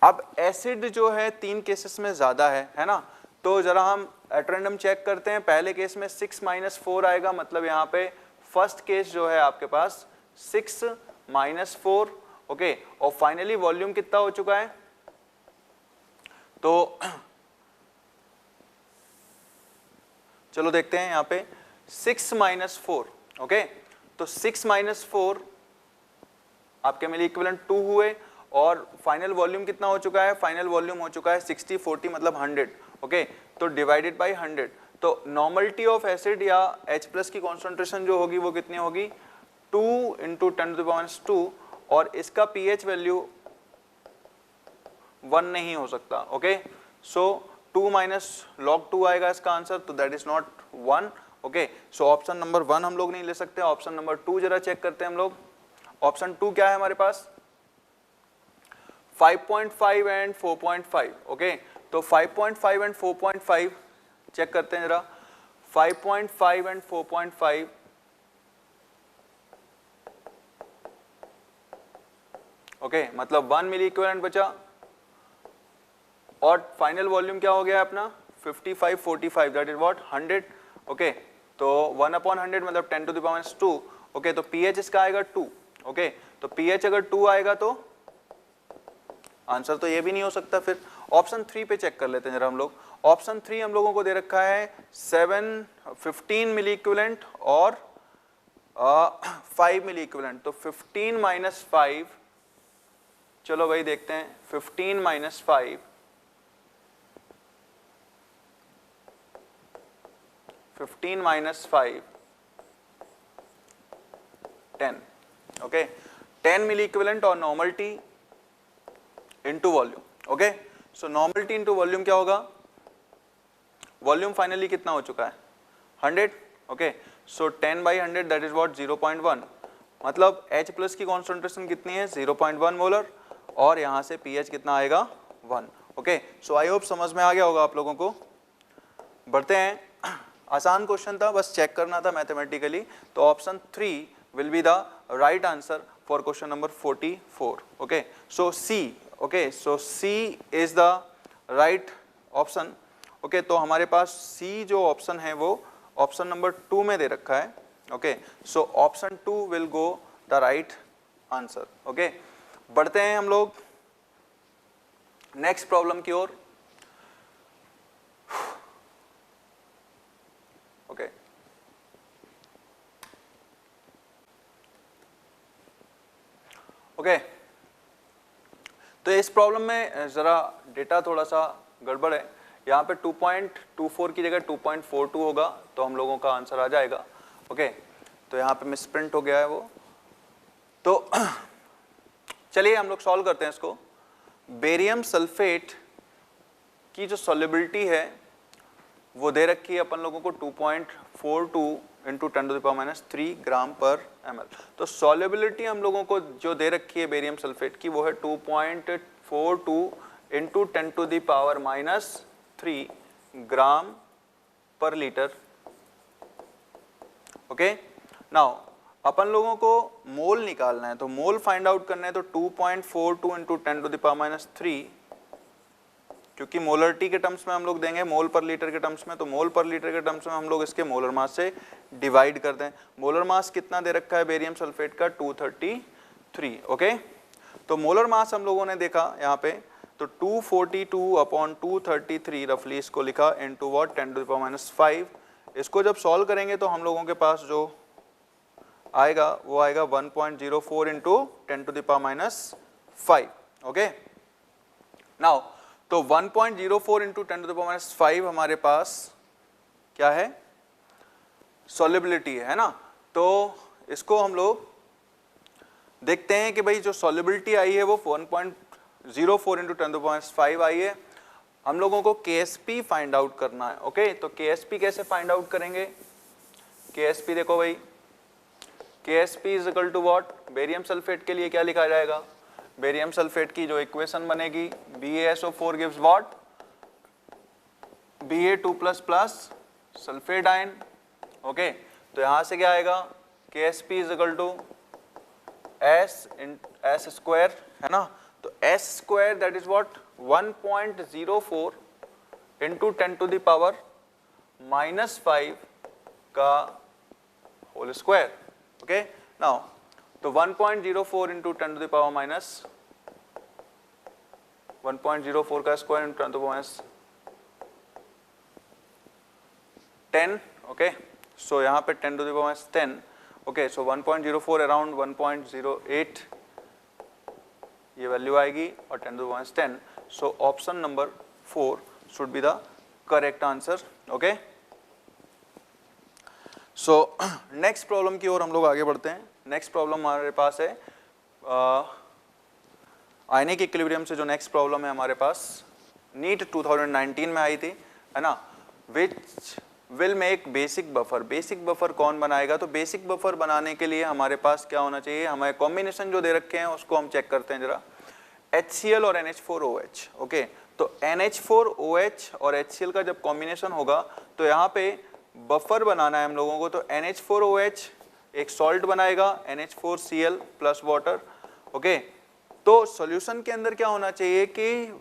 अब एसिड जो है 3 केसेस में ज्यादा है ना, तो जरा हम एट रैंडम चेक करते हैं। पहले केस में 6 - 4 आएगा, मतलब यहाँ पे फर्स्ट केस जो है आपके पास 6 - 4 ओके। और फाइनली वॉल्यूम कितना हो चुका है, तो चलो देखते हैं यहाँ पे 6 - 4 ओके। तो 6 - 4 आपके मिली इक्विवेलेंट 2 हुए और फाइनल वॉल्यूम कितना हो चुका है, फाइनल वॉल्यूम हो चुका है 60 40 मतलब 100 ओके। तो डिवाइडेड बाय 100, तो नॉर्मलिटी ऑफ एसिड या H+ की कॉन्सेंट्रेशन जो होगी वो कितनी होगी 2 इंटू 10⁻², और इसका pH वैल्यू 1 नहीं हो सकता ओके। सो 2 - log2 आएगा इसका आंसर, तो that is not 1 okay. So option number 1 हम लोग नहीं ले सकते, ऑप्शन नंबर 2 जरा चेक करते हैं हम लोग। ऑप्शन 2 क्या है हमारे पास, 5.5 एंड 4.5 ओके। तो 5.5 एंड 4.5 चेक करते हैं जरा। 5.5 एंड 4.5 ओके, मतलब 1 मिली इक्विवेलेंट बचा और फाइनल वॉल्यूम क्या हो गया अपना 55 45 दैट इज व्हाट 100 ओके। तो 1/100 मतलब 10⁻² ओके। तो pH इसका आएगा 2 ओके। तो pH अगर 2 आएगा तो आंसर तो ये भी नहीं हो सकता। फिर ऑप्शन 3 पे चेक कर लेते हैं जरा हम लोग। ऑप्शन 3 हम लोगों को दे रखा है 15 मिली इक्विवेलेंट और 5 मिली इक्विवेलेंट, तो 15 माइनस 5, चलो भाई देखते हैं, 15 माइनस 5, 15 माइनस 5, 10, ओके, 10 मिली इक्विवेलेंट और normal T into volume, okay. So normal T into volume क्या होगा, वॉल्यूम फाइनली कितना हो चुका है 100, okay. So 10 by 100 that is what 0.1, मतलब H प्लस की कॉन्सेंट्रेशन कितनी है 0.1 मोलर, और यहाँ से pH कितना आएगा 1, ओके। सो आई होप समझ में आ गया होगा आप लोगों को। बढ़ते हैं, आसान क्वेश्चन था, बस चेक करना था मैथमेटिकली, तो option 3 will be the right answer for question number 44, okay. So C, okay, so C is the right option, okay. तो हमारे पास सी जो ऑप्शन है वो ऑप्शन नंबर 2 में दे रखा है, okay. So option 2 will go the right answer, okay. बढ़ते हैं हम लोग नेक्स्ट प्रॉब्लम की ओर, ओके। ओके, तो इस प्रॉब्लम में जरा डेटा थोड़ा सा गड़बड़ है, यहाँ पे 2.24 की जगह 2.42 होगा, तो हम लोगों का आंसर आ जाएगा, ओके। तो यहाँ पे मिसप्रिंट हो गया है वो, तो चलिए हम लोग सॉल्व करते हैं इसको। बेरियम सल्फेट की जो सॉल्युबिलिटी है वो दे रखी है अपन लोगों को 2.42 इंटू 10⁻³ ग्राम पर ml। तो सॉल्युबिलिटी हम लोगों को जो दे रखी है बेरियम सल्फेट की वो है 2.42 इंटू 10⁻³ ग्राम पर लीटर, ओके। नाउ अपन लोगों को मोल निकालना है, तो मोल फाइंड आउट करना है, तो 2.42 इंटू 10⁻³, क्योंकि मोलरिटी के टर्म्स में हम लोग देंगे मोल पर लीटर के टर्म्स में, तो मोल पर लीटर के टर्म्स में हम लोग इसके मोलर मास से डिवाइड कर दें। मोलर मास कितना दे रखा है बेरियम सल्फेट का 233, ओके। तो मोलर मास हम लोगों ने देखा यहाँ पे, तो 242/233 रफली इसको लिखा इनटू व्हाट 10⁻⁵। इसको जब सॉल्व करेंगे तो हम लोगों के पास जो आएगा वो आएगा 1.04 इंटू 10⁻⁵, ओके। नाउ तो 1.04 इंटू 10⁻⁵ हमारे पास क्या है, सॉल्युबिलिटी है ना। तो इसको हम लोग देखते हैं कि भाई जो सॉल्युबिलिटी आई है वो 1.04 इंटू 10⁻⁵ आई है। हम लोगों को KSP फाइंड आउट करना है, ओके। तो KSP कैसे फाइंड आउट करेंगे, KSP देखो भाई, KSP is equal to what, barium sulphate के लिए क्या लिखा जाएगा, बेरियम सल्फेट की जो इक्वेशन बनेगी BaSO4 gives what, Ba2++ sulphate ion, okay. तो यहां से क्या आएगा, KSP is equal to S square, है ना। तो S square that is what 1.04 into 10⁻⁻5 का होल स्क्वायर, ओके। नाउ तो 1.04 इंटू 1.04 का स्क्वायर इंटू 10⁻10, ओके। सो यहाँ पे 10⁻10, ओके। सो 1.04 अराउंड 1.08 ये वैल्यू आएगी और 10⁻10। So option number 4 should be the correct answer, okay. So next problem की ओर हम लोग आगे बढ़ते हैं। नेक्स्ट प्रॉब्लम हमारे पास है आयनिक इक्विलिब्रियम से जो नेक्स्ट प्रॉब्लम है हमारे पास नीट 2019 में आई थी, है ना। Which will make basic buffer, basic buffer कौन बनाएगा, तो बेसिक बफर बनाने के लिए हमारे पास क्या होना चाहिए, हमारे कॉम्बिनेशन जो दे रखे हैं उसको हम चेक करते हैं जरा, HCl और NH4OH, ओके। तो NH4OH और HCl का जब कॉम्बिनेशन होगा तो यहाँ पे बफर बनाना है हम लोगों को, तो NH4OH एक सॉल्ट बनाएगा NH4Cl प्लस वाटर, ओके। तो सॉल्यूशन के अंदर क्या होना चाहिए कि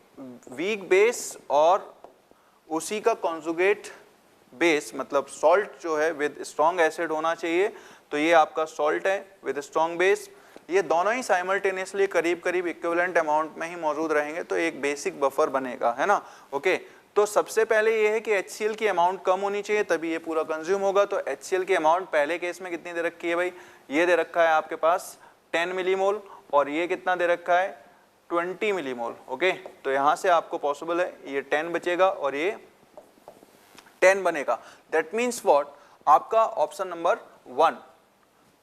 वीक बेस और उसी का कॉन्जुगेट बेस, मतलब सॉल्ट जो है विद स्ट्रॉन्ग एसिड होना चाहिए। तो ये आपका सॉल्ट है विद स्ट्रॉन्ग बेस, ये दोनों ही साइमल्टेनियसली करीब करीब इक्विवेलेंट अमाउंट में ही मौजूद रहेंगे, तो एक बेसिक बफर बनेगा, है ना, ओके। तो सबसे पहले ये है कि HCl की अमाउंट कम होनी चाहिए तभी ये पूरा कंज्यूम होगा। तो HCl की अमाउंट पहले केस में कितनी दे रखी है भाई, ये दे रखा है आपके पास 10 मिलीमोल और ये कितना दे रखा है 20 मिलीमोल। ओके, तो यहाँ से आपको पॉसिबल है ये 10 बचेगा और ये 10 बनेगा। दैट मीन्स व्हाट, आपका ऑप्शन नंबर 1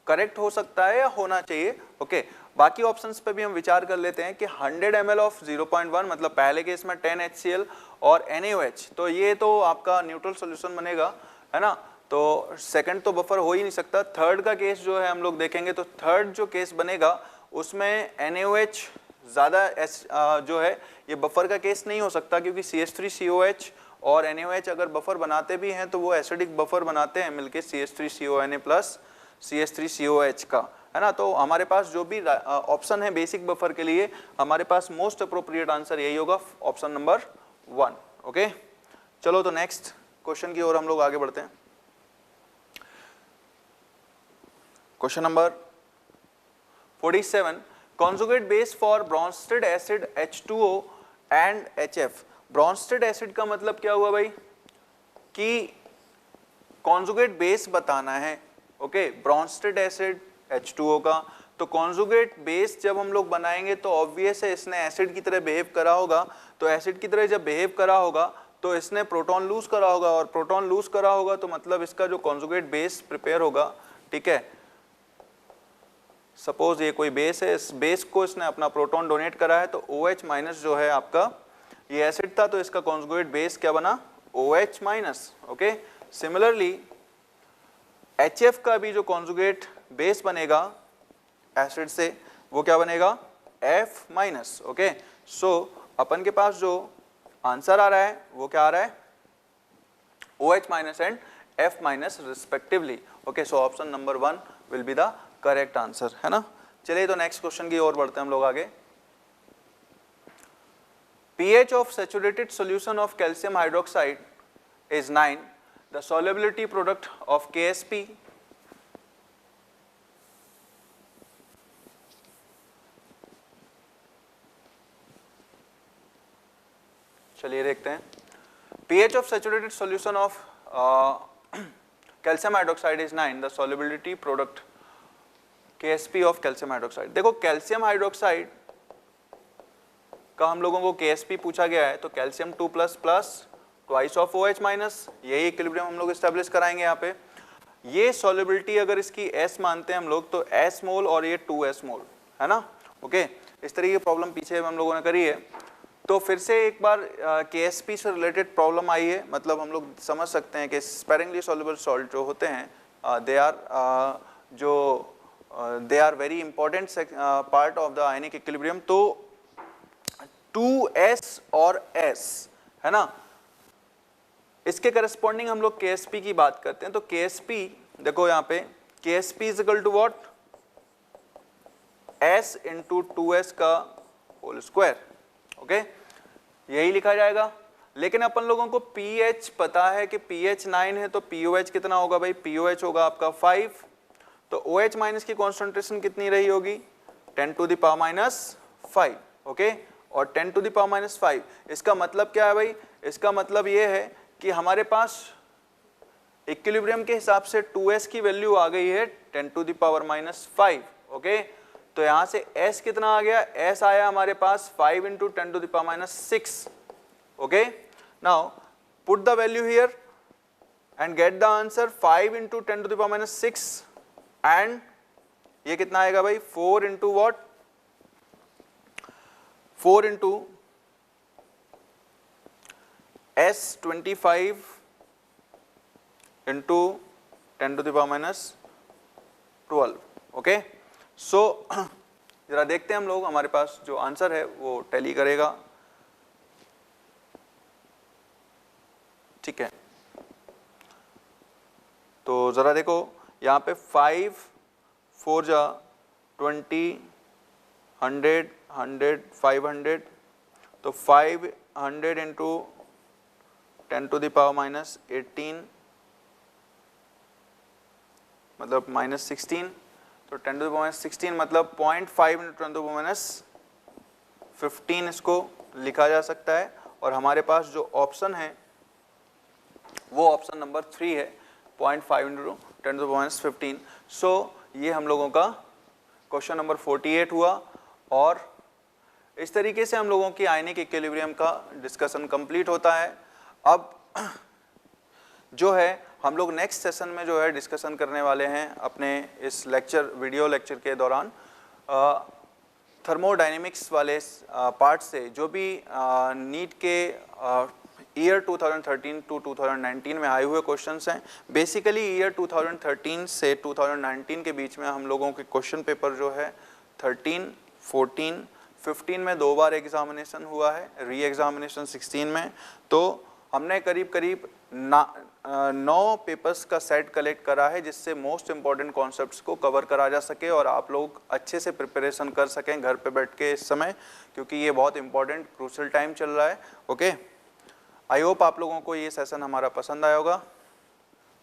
करेक्ट हो सकता है या होना चाहिए। ओके, बाकी ऑप्शंस पे भी हम विचार कर लेते हैं कि 100 ml ऑफ 0.1 मतलब पहले केस में 10 HCl और NaOH, तो ये तो आपका न्यूट्रल सॉल्यूशन बनेगा, है ना। तो सेकंड तो बफर हो ही नहीं सकता। थर्ड का केस जो है हम लोग देखेंगे, तो थर्ड जो केस बनेगा उसमें NaOH ज़्यादा जो है ये बफर का केस नहीं हो सकता, क्योंकि CH3COH और NaOH अगर बफर बनाते भी हैं तो वो एसिडिक बफर बनाते हैं मिलके CH3CONa प्लस CH3COH का, है ना। तो हमारे पास जो भी ऑप्शन है बेसिक बफर के लिए, हमारे पास मोस्ट अप्रोप्रिएट आंसर यही होगा, ऑप्शन नंबर 1। ओके, चलो तो नेक्स्ट क्वेश्चन की ओर हम लोग आगे बढ़ते हैं। Question number 47, conjugate base for Bronsted acid H2O and HF। Bronsted acid का मतलब क्या हुआ भाई कि कॉन्जुगेट बेस बताना है। ओके, ब्रोंस्टेड एसिड H2O का, तो कॉन्जुगेट बेस जब हम लोग बनाएंगे तो ऑब्वियस है इसने एसिड की तरह बिहेव करा होगा। तो एसिड की तरह जब बिहेव करा होगा तो इसने प्रोटॉन लूज करा होगा, और प्रोटॉन लूज करा होगा तो मतलब इसका जो कॉन्जुगेट बेस प्रिपेयर होगा, ठीक है, सपोज ये कोई बेस है, इस बेस को इसने अपना प्रोटॉन डोनेट करा है, तो OH माइनस जो है आपका ये एसिड था, तो इसका कॉन्जुगेट बेस क्या बना, OH minus. Okay, similarly HF का भी जो कॉन्जुगेट बेस बनेगा एसिड से वो क्या बनेगा, F माइनस। ओके, सो अपन के पास जो आंसर आ रहा है वो क्या आ रहा है, OH minus and F minus respectively. Okay, so option number 1 will be the correct answer, है ना। चलिए तो नेक्स्ट क्वेश्चन की ओर बढ़ते हैं हम लोग आगे। pH of saturated solution of calcium hydroxide is 9. The solubility product of KSP चलिए देखते हैं। pH of saturated solution of calcium hydroxide is 9. The solubility product KSP of calcium hydroxide। देखो कैल्शियम हाइड्रोक्साइड का हम लोगों को KSP पूछा गया है, तो calcium 2 plus plus twice of OH minus, यही इक्विलिब्रियम हम लोग एस्टेब्लिश कराएंगे यहाँ पे। ये सॉल्युबिलिटी अगर इसकी S मानते हैं हम लोग तो S मोल और ये 2S मोल, है ना। ओके, इस तरीके की प्रॉब्लम पीछे हम लोगों ने करी है। तो फिर से एक बार KSP से रिलेटेड प्रॉब्लम आई है, मतलब हम लोग समझ सकते हैं कि स्पेरिंगली सॉल्युबल सॉल्ट जो होते हैं they are very important part of the ionic equilibrium. तो 2S और S, है ना, इसके करस्पॉन्डिंग हम लोग KSP की बात करते हैं। तो KSP देखो यहाँ पे KSP is equal to what, S into 2S का होल स्क्वायर। ओके, यही लिखा जाएगा। लेकिन अपन लोगों को pH पता है कि pH 9 है, तो POH कितना होगा भाई, POH होगा आपका 5। तो OH माइनस की कॉन्सेंट्रेशन कितनी रही होगी, 10 to the power minus 5। Okay, और 10 टू द पावर माइनस 5, इसका मतलब क्या है भाई, इसका मतलब ये है कि हमारे पास इक्विलिब्रियम के हिसाब से 2S की वैल्यू आ गई है 10 to the power minus 5। Okay, तो यहां से S कितना आ गया, S आया हमारे पास 5 into 10 to the power minus 6। Okay, now put the value here and get the answer 5 into 10 to the power minus 6, and ये कितना आएगा भाई, 4 into what, 4 into S25 into 10 to the power minus 12। Okay, so जरा देखते हैं हम लोग, हमारे पास जो आंसर है वो टैली करेगा, ठीक है। तो जरा देखो यहाँ पे 5 4 जा 20 100 100 500, तो 500 into 10 to the power minus 18 मतलब माइनस 16, तो 10 टू द पावर माइनस 16 मतलब 0.5 into 10 to the power minus 15 इसको लिखा जा सकता है। और हमारे पास जो ऑप्शन है वो ऑप्शन नंबर 3 है 0.5 × 10⁻15। सो ये हम लोगों का क्वेश्चन नंबर 48 हुआ और इस तरीके से हम लोगों की आयनिक इक्विलिब्रियम का डिस्कशन कंप्लीट होता है। अब जो है हम लोग नेक्स्ट सेशन में जो है डिस्कशन करने वाले हैं अपने इस वीडियो लेक्चर के दौरान थर्मोडायनेमिक्स वाले पार्ट से जो भी नीट के ईयर 2013 टू 2019 में आए हुए क्वेश्चंस हैं। बेसिकली ईयर 2013 से 2019 के बीच में हम लोगों के क्वेश्चन पेपर जो है 13, 14, 15 में 2 बार एग्जामिनेशन हुआ है, री एग्जामिनेशन 16 में। तो हमने करीब 9 पेपर्स का सेट कलेक्ट करा है जिससे मोस्ट इम्पॉर्टेंट कॉन्सेप्ट्स को कवर करा जा सके और आप लोग अच्छे से प्रिपरेशन कर सकें घर पे बैठ के इस समय, क्योंकि ये बहुत इंपॉर्टेंट क्रूशियल टाइम चल रहा है। ओके, आई होप आप लोगों को ये सेशन हमारा पसंद आया होगा।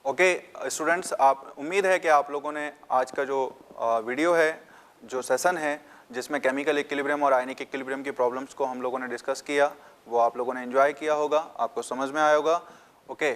ओके स्टूडेंट्स, आप उम्मीद है कि आप लोगों ने आज का जो वीडियो है, जो सेशन है जिसमें केमिकल इक्विलिब्रियम और आयनिक इक्विलिब्रियम की प्रॉब्लम्स को हम लोगों ने डिस्कस किया, वो आप लोगों ने एंजॉय किया होगा, आपको समझ में आया होगा। ओके,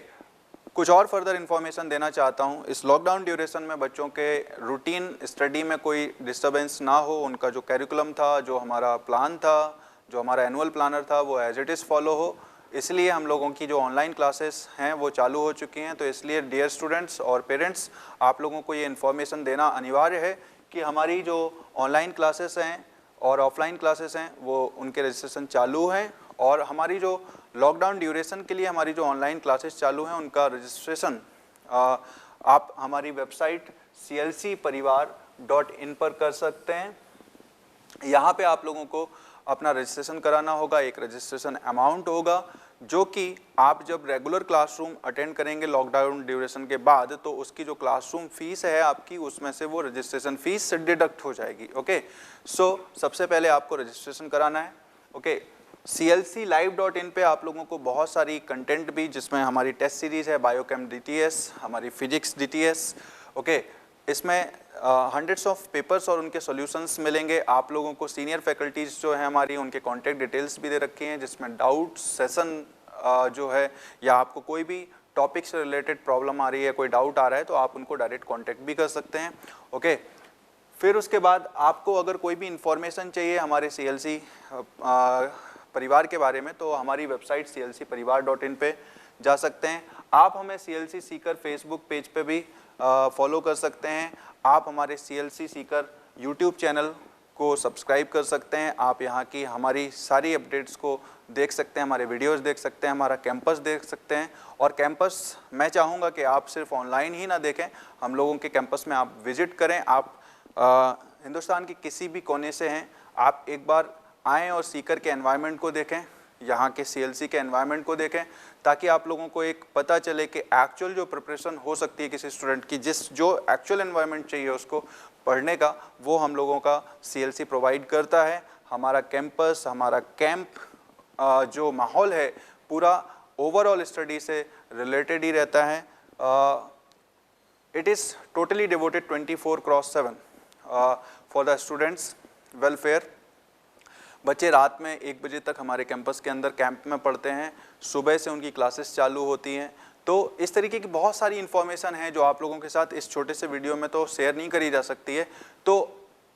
कुछ और फर्दर इन्फॉर्मेशन देना चाहता हूँ। इस लॉकडाउन ड्यूरेशन में बच्चों के रूटीन स्टडी में कोई डिस्टर्बेंस ना हो, उनका जो कैरिकुलम था, जो हमारा प्लान था, जो हमारा एनुअल प्लानर था, वो एज इट इज़ फॉलो हो, इसलिए हम लोगों की जो ऑनलाइन क्लासेस हैं वो चालू हो चुकी हैं। तो इसलिए डियर स्टूडेंट्स और पेरेंट्स, आप लोगों को ये इन्फॉर्मेशन देना अनिवार्य है कि हमारी जो ऑनलाइन क्लासेस हैं और ऑफलाइन क्लासेस हैं वो उनके रजिस्ट्रेशन चालू हैं, और हमारी जो लॉकडाउन ड्यूरेशन के लिए हमारी जो ऑनलाइन क्लासेस चालू हैं उनका रजिस्ट्रेशन आप हमारी वेबसाइट clcparivar.in पर कर सकते हैं। यहाँ पे आप लोगों को अपना रजिस्ट्रेशन कराना होगा, एक रजिस्ट्रेशन अमाउंट होगा जो कि आप जब रेगुलर क्लासरूम अटेंड करेंगे लॉकडाउन ड्यूरेशन के बाद, तो उसकी जो क्लासरूम फीस है आपकी, उसमें से वो रजिस्ट्रेशन फीस से डिडक्ट हो जाएगी। ओके, सो सबसे पहले आपको रजिस्ट्रेशन कराना है। ओके, clclive.in पे आप लोगों को बहुत सारी कंटेंट भी, जिसमें हमारी टेस्ट सीरीज़ है बायोकेम DTS, हमारी फिजिक्स DTS, ओके, इसमें हंड्रेड्स ऑफ पेपर्स और उनके सॉल्यूशंस मिलेंगे। आप लोगों को सीनियर फैकल्टीज़ जो है हमारी, उनके कॉन्टैक्ट डिटेल्स भी दे रखी हैं, जिसमें डाउट सेशन जो है, या आपको कोई भी टॉपिक से रिलेटेड प्रॉब्लम आ रही है, कोई डाउट आ रहा है, तो आप उनको डायरेक्ट कॉन्टैक्ट भी कर सकते हैं। ओके, फिर उसके बाद आपको अगर कोई भी इंफॉर्मेशन चाहिए हमारे CLC परिवार के बारे में, तो हमारी वेबसाइट clcparivar.in पे जा सकते हैं। आप हमें CLC सीकर फेसबुक पेज पे भी फॉलो कर सकते हैं। आप हमारे CLC सीकर यूट्यूब चैनल को सब्सक्राइब कर सकते हैं। आप यहाँ की हमारी सारी अपडेट्स को देख सकते हैं, हमारे वीडियोस देख सकते हैं, हमारा कैंपस देख सकते हैं। और कैंपस मैं चाहूँगा कि आप सिर्फ ऑनलाइन ही ना देखें, हम लोगों के कैंपस में आप विज़िट करें। आप हिंदुस्तान के किसी भी कोने से हैं, आप एक बार आएँ और सीकर के एनवायरनमेंट को देखें, यहाँ के CLC के एनवायरनमेंट को देखें, ताकि आप लोगों को एक पता चले कि एक्चुअल जो प्रिपरेशन हो सकती है किसी स्टूडेंट की, जो एक्चुअल एनवायरनमेंट चाहिए उसको पढ़ने का, वो हम लोगों का CLC प्रोवाइड करता है। हमारा कैंपस, हमारा कैंप, जो माहौल है पूरा ओवरऑल स्टडी से रिलेटेड ही रहता है। It is totally devoted 24/7 for the students welfare. बच्चे रात में 1 बजे तक हमारे कैंपस के अंदर कैंप में पढ़ते हैं, सुबह से उनकी क्लासेस चालू होती हैं। तो इस तरीके की बहुत सारी इन्फॉर्मेशन है जो आप लोगों के साथ इस छोटे से वीडियो में तो शेयर नहीं करी जा सकती है। तो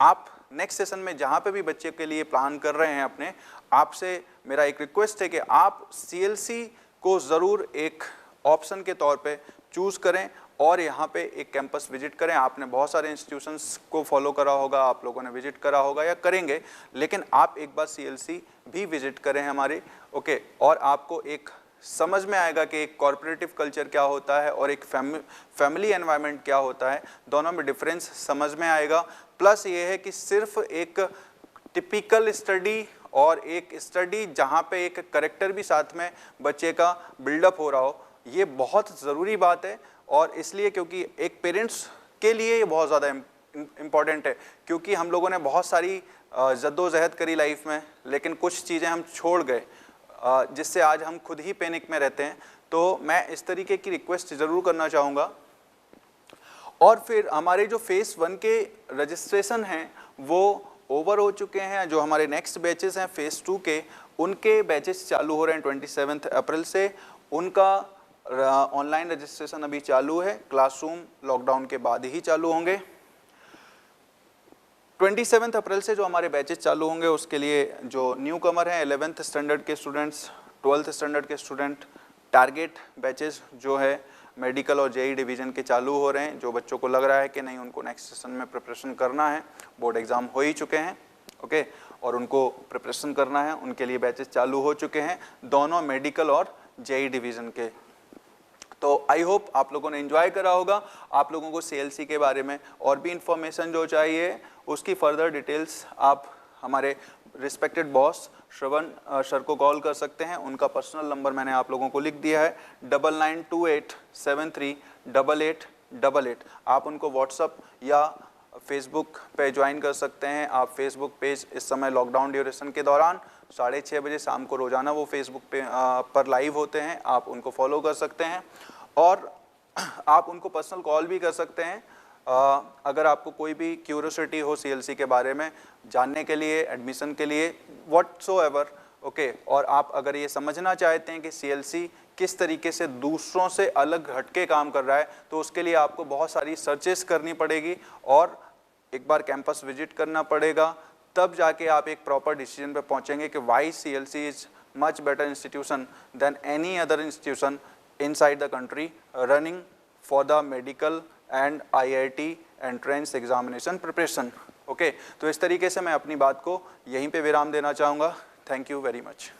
आप नेक्स्ट सेशन में जहाँ पे भी बच्चे के लिए प्लान कर रहे हैं अपने, आपसे मेरा एक रिक्वेस्ट है कि आप CLC को ज़रूर एक ऑप्शन के तौर पे चूज़ करें और यहाँ पे एक कैंपस विजिट करें। आपने बहुत सारे इंस्टीट्यूशंस को फॉलो करा होगा, आप लोगों ने विजिट करा होगा या करेंगे, लेकिन आप एक बार CLC भी विजिट करें हमारे। ओके, और आपको एक समझ में आएगा कि एक कॉर्पोरेटिव कल्चर क्या होता है और एक फैमिली एनवायरनमेंट क्या होता है, दोनों में डिफरेंस समझ में आएगा। प्लस ये है कि सिर्फ एक टिपिकल स्टडी और एक स्टडी जहाँ पे एक करेक्टर भी साथ में बच्चे का बिल्डअप हो रहा हो, ये बहुत ज़रूरी बात है। और इसलिए क्योंकि एक पेरेंट्स के लिए ये बहुत ज़्यादा इम्पॉर्टेंट है, क्योंकि हम लोगों ने बहुत सारी जद्दोजहद करी लाइफ में, लेकिन कुछ चीज़ें हम छोड़ गए जिससे आज हम खुद ही पैनिक में रहते हैं। तो मैं इस तरीके की रिक्वेस्ट ज़रूर करना चाहूँगा। और फिर हमारे जो फेज़ 1 के रजिस्ट्रेशन हैं वो ओवर हो चुके हैं। जो हमारे नेक्स्ट बैचेस हैं फेज़ 2 के, उनके बैचेस चालू हो रहे हैं 27 अप्रैल से। उनका ऑनलाइन रजिस्ट्रेशन अभी चालू है, क्लासरूम लॉकडाउन के बाद ही चालू होंगे। 27 अप्रैल से जो हमारे बैचेस चालू होंगे उसके लिए जो न्यू कमर हैं 11th स्टैंडर्ड के स्टूडेंट्स, 12th स्टैंडर्ड के स्टूडेंट, टारगेट बैचेस जो है मेडिकल और जेई डिवीज़न के चालू हो रहे हैं। जो बच्चों को लग रहा है कि नहीं उनको नेक्स्ट सेशन में प्रिपरेशन करना है, बोर्ड एग्ज़ाम हो ही चुके हैं, ओके, और उनको प्रिपरेशन करना है, उनके लिए बैचेस चालू हो चुके हैं, दोनों मेडिकल और जेई डिवीज़न के। तो आई होप आप लोगों ने एंजॉय करा होगा। आप लोगों को CLC के बारे में और भी इंफॉर्मेशन जो चाहिए उसकी फर्दर डिटेल्स आप हमारे रिस्पेक्टेड बॉस श्रवण सर को कॉल कर सकते हैं। उनका पर्सनल नंबर मैंने आप लोगों को लिख दिया है 9928738888। आप उनको व्हाट्सअप या फेसबुक पे ज्वाइन कर सकते हैं। आप फेसबुक पेज इस समय लॉकडाउन ड्यूरेशन के दौरान 6:30 बजे शाम को रोज़ाना वो फेसबुक पे पर लाइव होते हैं, आप उनको फॉलो कर सकते हैं और आप उनको पर्सनल कॉल भी कर सकते हैं अगर आपको कोई भी क्यूरियोसिटी हो CLC के बारे में जानने के लिए, एडमिशन के लिए, व्हाटसोएवर, ओके। और आप अगर ये समझना चाहते हैं कि CLC किस तरीके से दूसरों से अलग हटके काम कर रहा है तो उसके लिए आपको बहुत सारी सर्चेस करनी पड़ेगी और एक बार कैंपस विजिट करना पड़ेगा, तब जाके आप एक प्रॉपर डिसीजन पे पहुंचेंगे कि why CLC is much better institution than any other institution inside the country running for the medical and IIT entrance examination preparation, okay. तो इस तरीके से मैं अपनी बात को यहीं पे विराम देना चाहूँगा। Thank you very much.